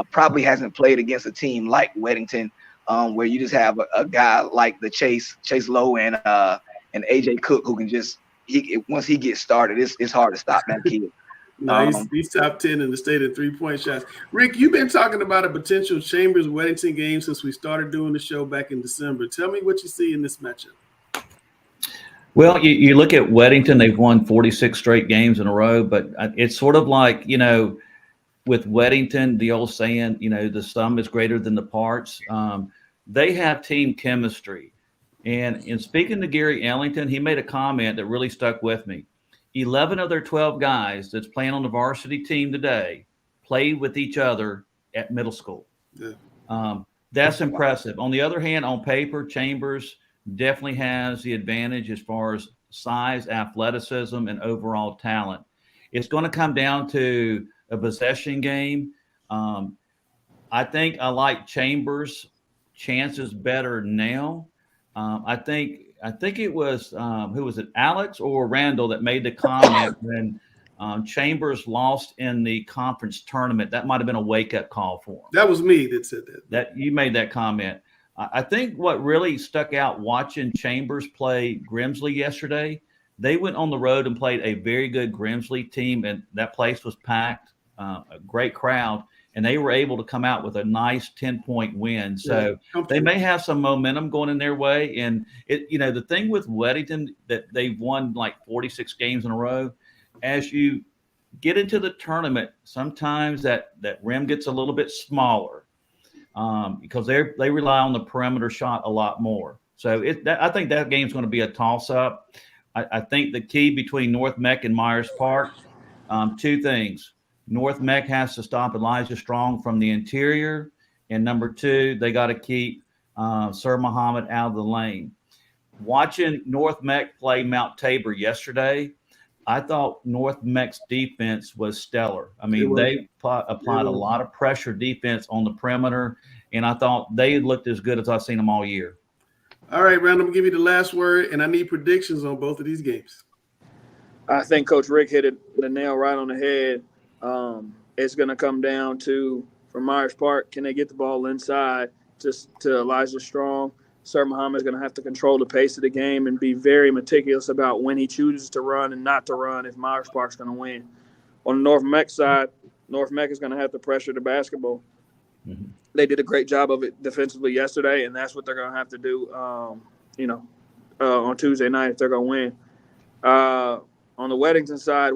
Speaker 7: probably hasn't played against a team like Weddington, where you just have a guy like the Chase Lowe and AJ Cook, who can once he gets started, it's hard to stop that kid.
Speaker 1: No, he's top 10 in the state of three-point shots. Rick, you've been talking about a potential Chambers-Weddington game since we started doing the show back in December. Tell me what you see in this matchup.
Speaker 3: Well, you look at Weddington, they've won 46 straight games in a row, but it's sort of like, with Weddington, the old saying, the sum is greater than the parts. They have team chemistry. And in speaking to Gary Ellington, he made a comment that really stuck with me. 11 of their 12 guys that's playing on the varsity team today played with each other at middle school. Yeah. That's impressive. On the other hand, on paper, Chambers definitely has the advantage as far as size, athleticism, and overall talent. It's going to come down to a possession game. I think I like Chambers' chances better now. I think it was who was it, Alex or Randall, that made the comment when Chambers lost in the conference tournament. That might have been a wake-up call for him.
Speaker 1: That was me that said that.
Speaker 3: That you made that comment. I think what really stuck out watching Chambers play Grimsley yesterday, they went on the road and played a very good Grimsley team, and that place was packed, a great crowd. And they were able to come out with a nice 10-point win. So they may have some momentum going in their way. And the thing with Weddington, that they've won like 46 games in a row, as you get into the tournament, sometimes that rim gets a little bit smaller because they rely on the perimeter shot a lot more. So I think that game's going to be a toss-up. I think the key between North Meck and Myers Park, two things. North Meck has to stop Elijah Strong from the interior. And number two, they got to keep Sir Muhammad out of the lane. Watching North Mech play Mount Tabor yesterday, I thought North Mech's defense was stellar. I mean, they applied a lot of pressure defense on the perimeter, and I thought they looked as good as I've seen them all year.
Speaker 1: All right, Randall, I'm going to give you the last word, and I need predictions on both of these games.
Speaker 6: I think Coach Rick hit the nail right on the head. It's going to come down to, for Myers Park, can they get the ball inside just to Elijah Strong? Sir Muhammad is going to have to control the pace of the game and be very meticulous about when he chooses to run and not to run if Myers Park's going to win. On the North Mech side, North Mech is going to have to pressure the basketball. Mm-hmm. They did a great job of it defensively yesterday, and that's what they're going to have to do, on Tuesday night if they're going to win. On the Weddington side,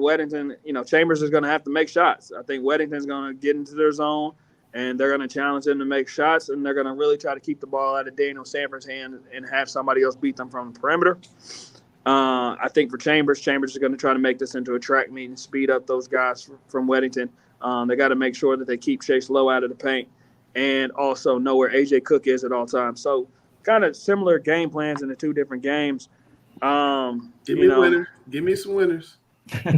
Speaker 6: Chambers is going to have to make shots. I think Weddington's going to get into their zone, and they're going to challenge them to make shots, and they're going to really try to keep the ball out of Daniel Sanford's hand and have somebody else beat them from the perimeter. I think for Chambers is going to try to make this into a track meet and speed up those guys from Weddington. They got to make sure that they keep Chase Low out of the paint and also know where A.J. Cook is at all times. So kind of similar game plans in the two different games.
Speaker 1: Give me a winner. Give me some winners.
Speaker 6: Yeah,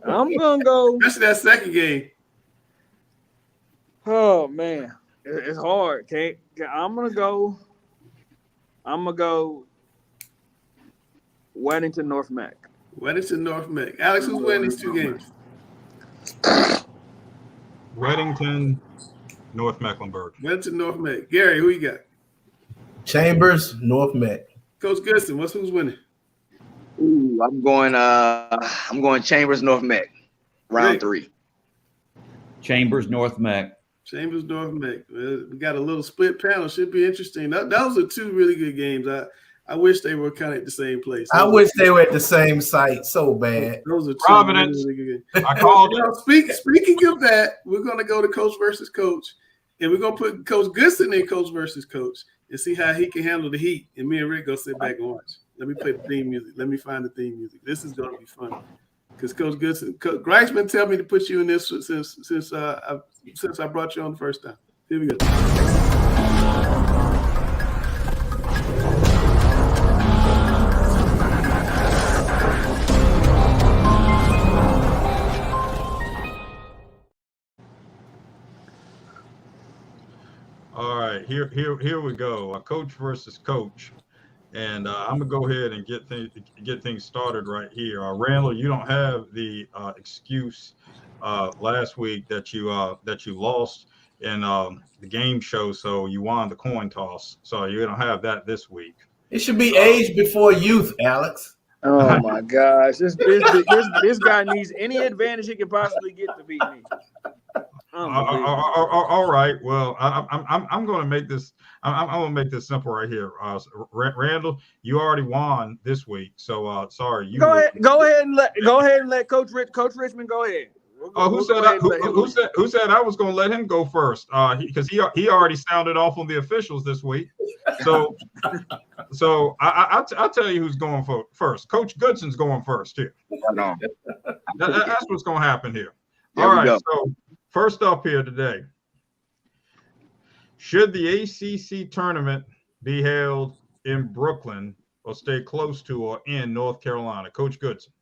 Speaker 6: I'm going to go.
Speaker 1: Especially that second game.
Speaker 6: Oh, man. It's hard. I'm going to go Weddington, North Mech.
Speaker 1: Weddington, North Mech. Alex, who's winning these two games?
Speaker 4: Weddington, North Mecklenburg.
Speaker 1: Weddington, North Mech. Gary, who you got?
Speaker 9: Chambers, North Mech.
Speaker 1: Coach Goodson, who's winning?
Speaker 7: Ooh, I'm going Chambers, North Mech. Round 3.
Speaker 3: Chambers, North Mech.
Speaker 1: Chambers, North Mech. We got a little split panel. Should be interesting. Those are two really good games. I wish they were kind of at the same place.
Speaker 9: I wish they were at the same site so bad.
Speaker 1: Those are two
Speaker 4: Providence.
Speaker 1: really good games.
Speaker 4: I called it.
Speaker 1: Speaking of that, we're going to go to coach versus coach, and we're going to put Coach Goodson in coach versus coach and see how he can handle the heat. And me and Rick go sit back and watch. Let me play the theme music. Let me find the theme music. This is going to be fun. Because Coach Goodson, Greisman tell me to put you in this since I brought you on the first time. Here we go.
Speaker 4: All right, here we go. Coach versus coach. And I'm gonna go ahead and get things started right here. Randall, you don't have the excuse last week that you lost in the game show, so you won the coin toss. So you're gonna have that this week.
Speaker 9: It should be age before youth, Alex.
Speaker 6: Oh my gosh, this guy needs any advantage he can possibly get to beat me.
Speaker 4: All right. Well, I'm going to make this. I'm going to make this simple right here. Randall, you already won this week, so sorry. You
Speaker 6: go ahead and let Coach Richmond go ahead.
Speaker 4: Who said I was going to let him go first? Because he already sounded off on the officials this week. So I'll tell you who's going first. Coach Goodson's going first here. That's what's going to happen here. All right. So first up here today, should the ACC tournament be held in Brooklyn or stay close to or in North Carolina? Coach Goodson.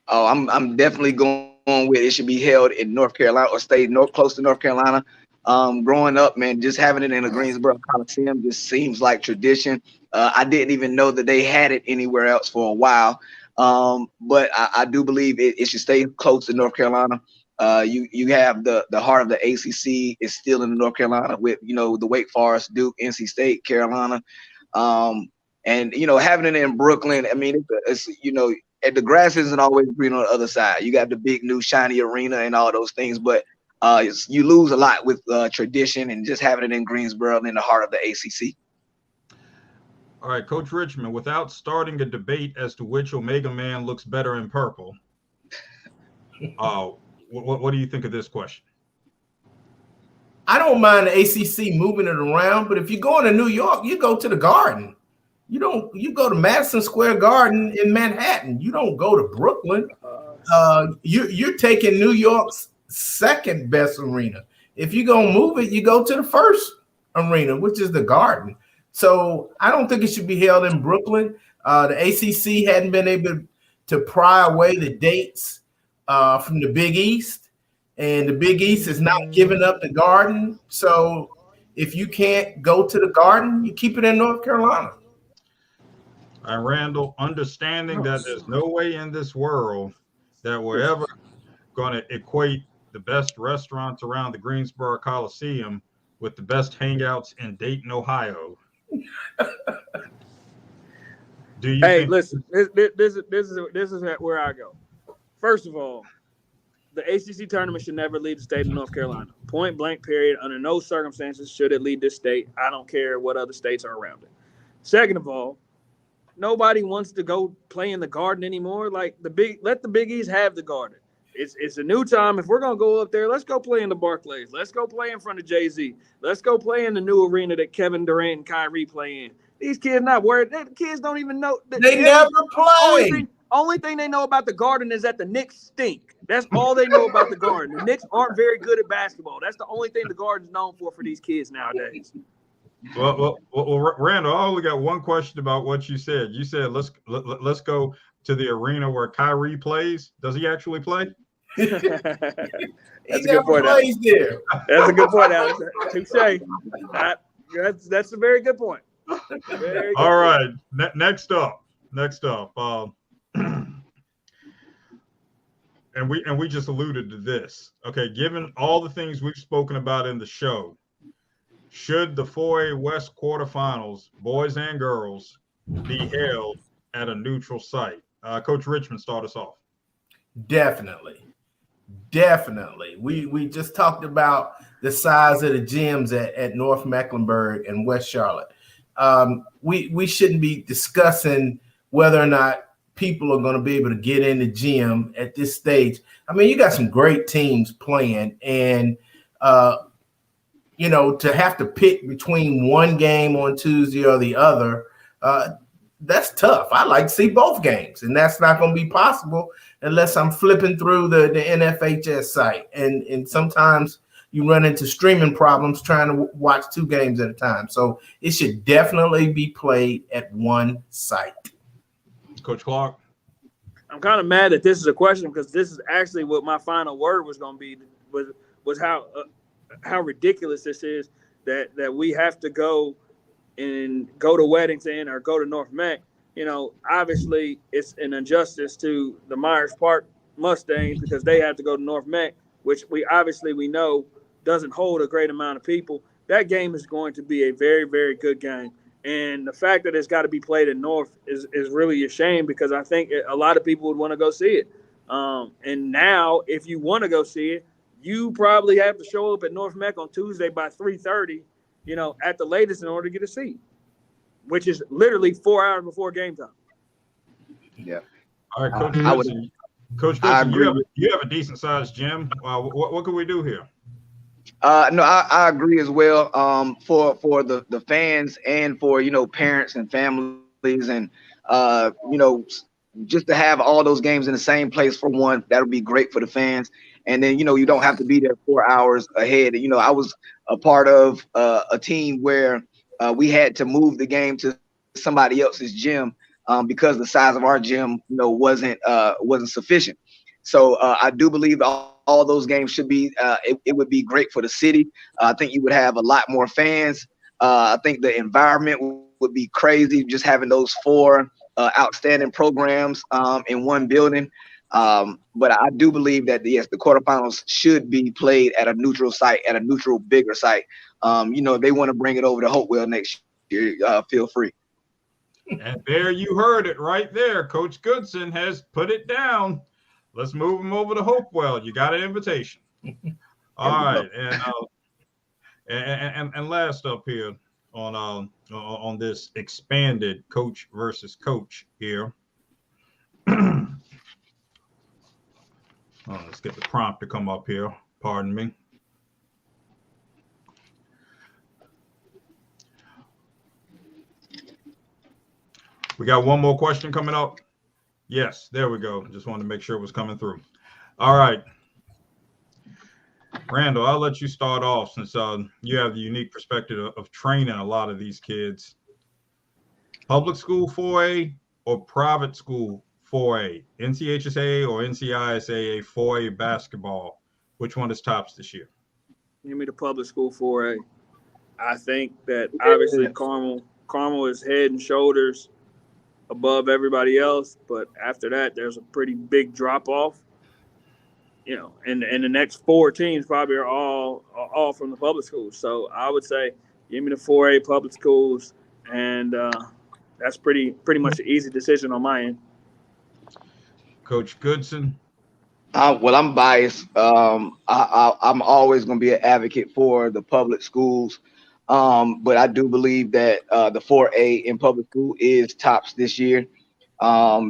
Speaker 7: Oh, I'm definitely going with it should be held in North Carolina or stay close to North Carolina. Growing up, man, just having it in the Greensboro Coliseum just seems like tradition. I didn't even know that they had it anywhere else for a while. But I do believe it should stay close to North Carolina. You have the heart of the ACC is still in North Carolina with, the Wake Forest, Duke, NC State, Carolina. And, having it in Brooklyn, I mean, it's the grass isn't always green on the other side. You got the big new shiny arena and all those things, but you lose a lot with tradition and just having it in Greensboro in the heart of the ACC.
Speaker 4: All right, Coach Richmond, without starting a debate as to which Omega man looks better in purple, what do you think of this question?
Speaker 9: I don't mind the ACC moving it around, but if you're going to New York, you go to the Garden. You go to Madison Square Garden in Manhattan. You don't go to Brooklyn. You're taking New York's second best arena. If you're going to move it, you go to the first arena, which is the Garden. So I don't think it should be held in Brooklyn. The ACC hadn't been able to pry away the dates from the Big East, and the Big East is not giving up the Garden. So if you can't go to the Garden, you keep it in North Carolina.
Speaker 4: And Randall, understanding that there's no way in this world that we're ever going to equate the best restaurants around the Greensboro Coliseum with the best hangouts in Dayton, Ohio. Do you?
Speaker 6: Hey, listen. This is where I go. First of all, the ACC tournament should never lead the state of North Carolina. Point blank. Period. Under no circumstances should it lead this state. I don't care what other states are around it. Second of all, nobody wants to go play in the Garden anymore. Like let the Big East have the Garden. It's a new time. If we're gonna go up there, let's go play in the Barclays. Let's go play in front of Jay-Z. Let's go play in the new arena that Kevin Durant and Kyrie play in. These kids not worried. The kids don't even know.
Speaker 9: They never play.
Speaker 6: Only thing they know about the Garden is that the Knicks stink. That's all they know about the Garden. The Knicks aren't very good at basketball. That's the only thing the Garden's known for these kids nowadays.
Speaker 4: Well, Randall, I only got one question about what you said. You said let's go to the arena where Kyrie plays. Does he actually play?
Speaker 6: That's a good point, Alex.
Speaker 9: There.
Speaker 6: That's a good point, Alex. Touche. That's a very good point.
Speaker 4: All right. Next up. And we just alluded to this. Okay, given all the things we've spoken about in the show, should the 4A West quarterfinals, boys and girls, be held at a neutral site? Coach Richmond, start us off. Definitely.
Speaker 9: We just talked about the size of the gyms at North Mecklenburg and West Charlotte. We shouldn't be discussing whether or not people are going to be able to get in the gym at this stage. I mean, you got some great teams playing, and to have to pick between one game on Tuesday or the other, that's tough. I like to see both games, and that's not going to be possible unless I'm flipping through the NFHS site. And sometimes you run into streaming problems trying to watch two games at a time. So it should definitely be played at one site.
Speaker 4: Coach Clark?
Speaker 6: I'm kind of mad that this is a question because this is actually what my final word was going to be, was how ridiculous this is that we have to go to Weddington or go to North Meck. Obviously it's an injustice to the Myers Park Mustangs because they have to go to North Meck, which we know doesn't hold a great amount of people. That game is going to be a very, very good game. And the fact that it's got to be played in North is really a shame because I think a lot of people would want to go see it. And now if you want to go see it, you probably have to show up at North Meck on Tuesday by 3:30, at the latest in order to get a seat, which is literally 4 hours before game time.
Speaker 7: Yeah.
Speaker 4: All right, Coach Goodson, you have a decent sized gym. What can we do here?
Speaker 7: No, I agree as well. For the fans and for parents and families and just to have all those games in the same place for one, that would be great for the fans. And then you don't have to be there 4 hours ahead. I was a part of a team where we had to move the game to somebody else's gym because the size of our gym wasn't sufficient. So I do believe all those games should be. It would be great for the city. I think you would have a lot more fans. I think the environment would be crazy just having those four outstanding programs in one building. But I do believe that yes, the quarterfinals should be played at a neutral site, at a neutral, bigger site. If they want to bring it over to Hopewell next year, feel free.
Speaker 4: And there you heard it right there. Coach Goodson has put it down. Let's move him over to Hopewell. You got an invitation. All right, and last up here on this expanded coach versus coach here. Let's get the prompt to come up here. Pardon me. We got one more question coming up. Yes, there we go. Just wanted to make sure it was coming through. All right. Randall, I'll let you start off since you have the unique perspective of training a lot of these kids. Public school 4A or private school 4A? NCHSAA or NCISAA 4A basketball? Which one is tops this year?
Speaker 6: Give me the public school 4A. I think that obviously Carmel is head and shoulders above everybody else, but after that, there's a pretty big drop off. You know, and the next 4 teams probably are all from the public schools. So I would say, give me the 4A public schools, and that's pretty much an easy decision on my end.
Speaker 4: Coach Goodson.
Speaker 7: Well, I'm biased. I'm always going to be an advocate for the public schools, but I do believe that the 4A in public school is tops this year.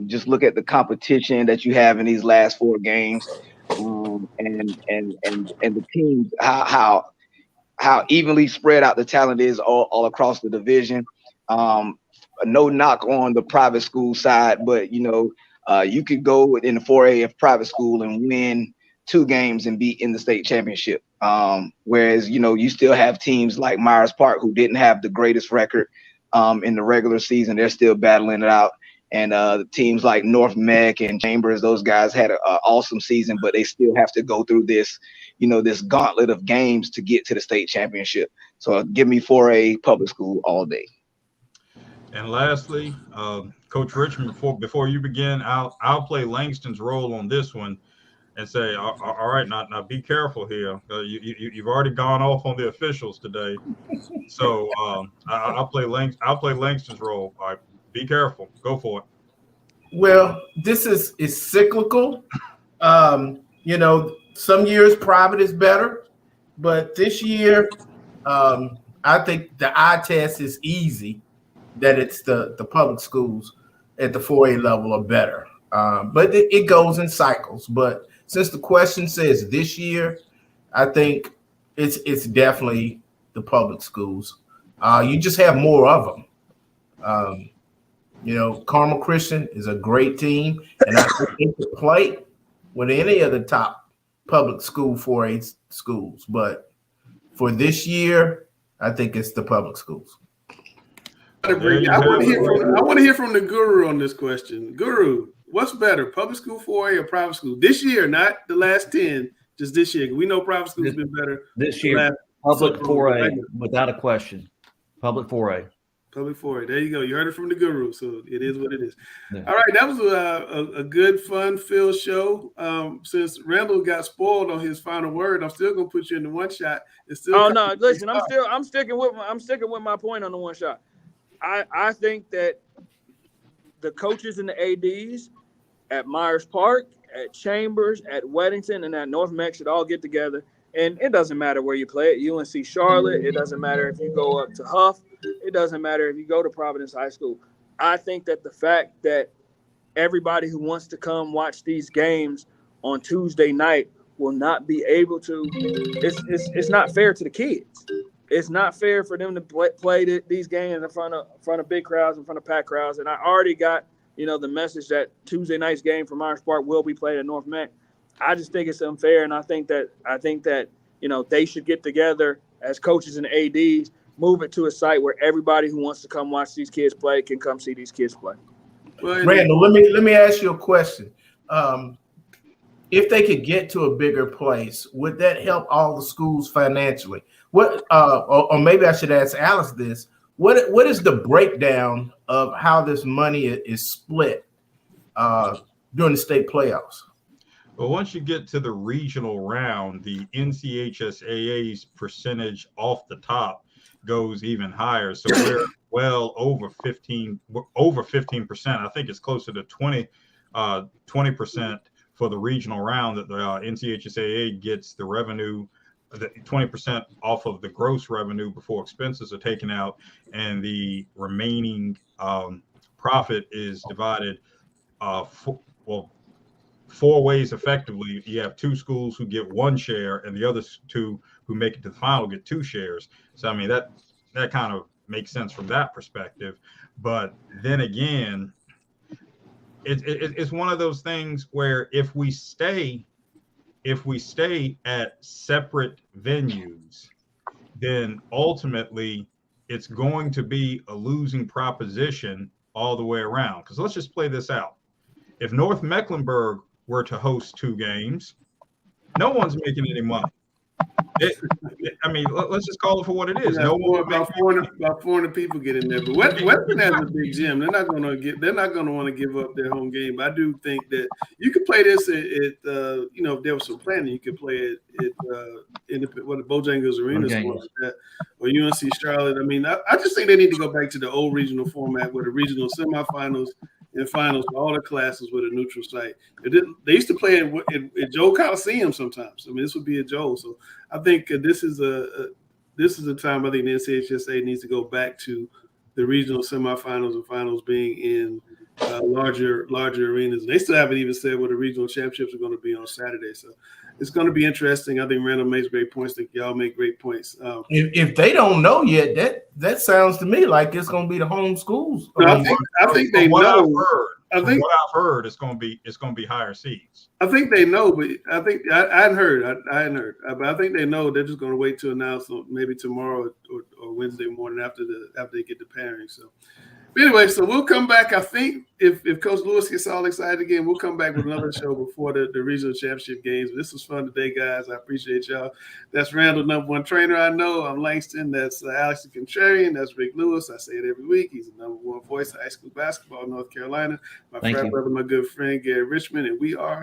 Speaker 7: Just look at the competition that you have in these last 4 games, and the teams, how evenly spread out the talent is all across the division. No knock on the private school side, but you could go in the 4A of private school and win 2 games and be in the state championship. Whereas, you still have teams like Myers Park who didn't have the greatest record in the regular season. They're still battling it out. And teams like North Mech and Chambers, those guys had an awesome season, but they still have to go through this, this gauntlet of games to get to the state championship. So give me 4A public school all day.
Speaker 4: And lastly, Coach Richmond, before you begin, I'll play Langston's role on this one and say, all right, now be careful here. You've already gone off on the officials today, so I'll play Langston's role. All right, be careful. Go for it.
Speaker 9: Well, this is cyclical. Some years private is better, but this year, I think the eye test is easy. That it's the public schools at the 4A level are better. But it goes in cycles. But since the question says this year, I think it's definitely the public schools. You just have more of them. Carmel Christian is a great team, and I think they could play with any of the top public school 4A schools. But for this year, I think it's the public schools.
Speaker 1: I want to hear from the guru on this question. Guru, what's better, public school 4A or private school? This year, not the last 10, just this year. We know private school has been better.
Speaker 3: This year, public 4A, without a question. Public 4A.
Speaker 1: Public 4A. There you go. You heard it from the guru, so it is what it is. Yeah. All right, that was a good, fun-filled show. Since Randall got spoiled on his final word, I'm still gonna put you in the one shot.
Speaker 6: No, listen, I'm sticking with my point on the one shot. I think that the coaches and the ADs at Myers Park, at Chambers, at Weddington, and at North Mech should all get together. And it doesn't matter where you play at UNC Charlotte. It doesn't matter if you go up to Huff. It doesn't matter if you go to Providence High School. I think that the fact that everybody who wants to come watch these games on Tuesday night will not be able to, it's not fair to the kids. It's not fair for them to play these games in front of big crowds, in front of packed crowds. And I already got, the message that Tuesday night's game for Myers Park will be played at North Mech. I just think it's unfair, and I think that they should get together as coaches and ADs, move it to a site where everybody who wants to come watch these kids play can come see these kids play.
Speaker 9: Randall, let me ask you a question. If they could get to a bigger place, would that help all the schools financially? What, or maybe I should ask Alice this: what is the breakdown of how this money is split during the state playoffs?
Speaker 4: Well, once you get to the regional round, the NCHSAA's percentage off the top goes even higher. So we're well over 15%. I think it's closer to 20% for the regional round that the NCHSAA gets the revenue, the 20% off of the gross revenue before expenses are taken out, and the remaining profit is divided four ways effectively. You have 2 schools who get 1 share, and the other 2 who make it to the final get 2 shares. So I mean that kind of makes sense from that perspective. But then again, it's one of those things where if we stay at separate venues, then ultimately it's going to be a losing proposition all the way around. Because let's just play this out. If North Mecklenburg were to host 2 games, no one's making any money. I mean, let's just call it for what it is.
Speaker 1: Yeah,
Speaker 4: no one
Speaker 1: about 400 people get in there, but Western has a big gym. They're not going to want to give up their home game. But I do think that you could play this at if there was some planning, you could play it at the Bojangles Arena, something like that, or UNC Charlotte. I mean, I just think they need to go back to the old regional format where the regional semifinals and finals for all the classes with a neutral site. They used to play at Joe Coliseum sometimes. I mean, this would be at Joe. So I think this is a time I think the NCHSA needs to go back to the regional semifinals and finals being in larger arenas. They still haven't even said where the regional championships are going to be on Saturday. So it's going to be interesting. I think Randall makes great points. I think y'all make great points.
Speaker 9: If they don't know yet, that sounds to me like it's going to be the home schools.
Speaker 1: No, I think they know.
Speaker 4: What I've heard, it's going to be higher seeds.
Speaker 1: I think they know, but I think I hadn't heard. But I think they know. They're just going to wait to announce maybe tomorrow or Wednesday morning after they get the pairing. So. Anyway, so we'll come back. I think if Coach Lewis gets all excited again, we'll come back with another show before the regional championship games. This was fun today, guys. I appreciate y'all. That's Randall, #1 trainer I know. I'm Langston. That's Alex the Contrarian. That's Rick Lewis. I say it every week. He's the #1 voice of high school basketball in North Carolina. My frat brother, my good friend Gary Richmond, and we are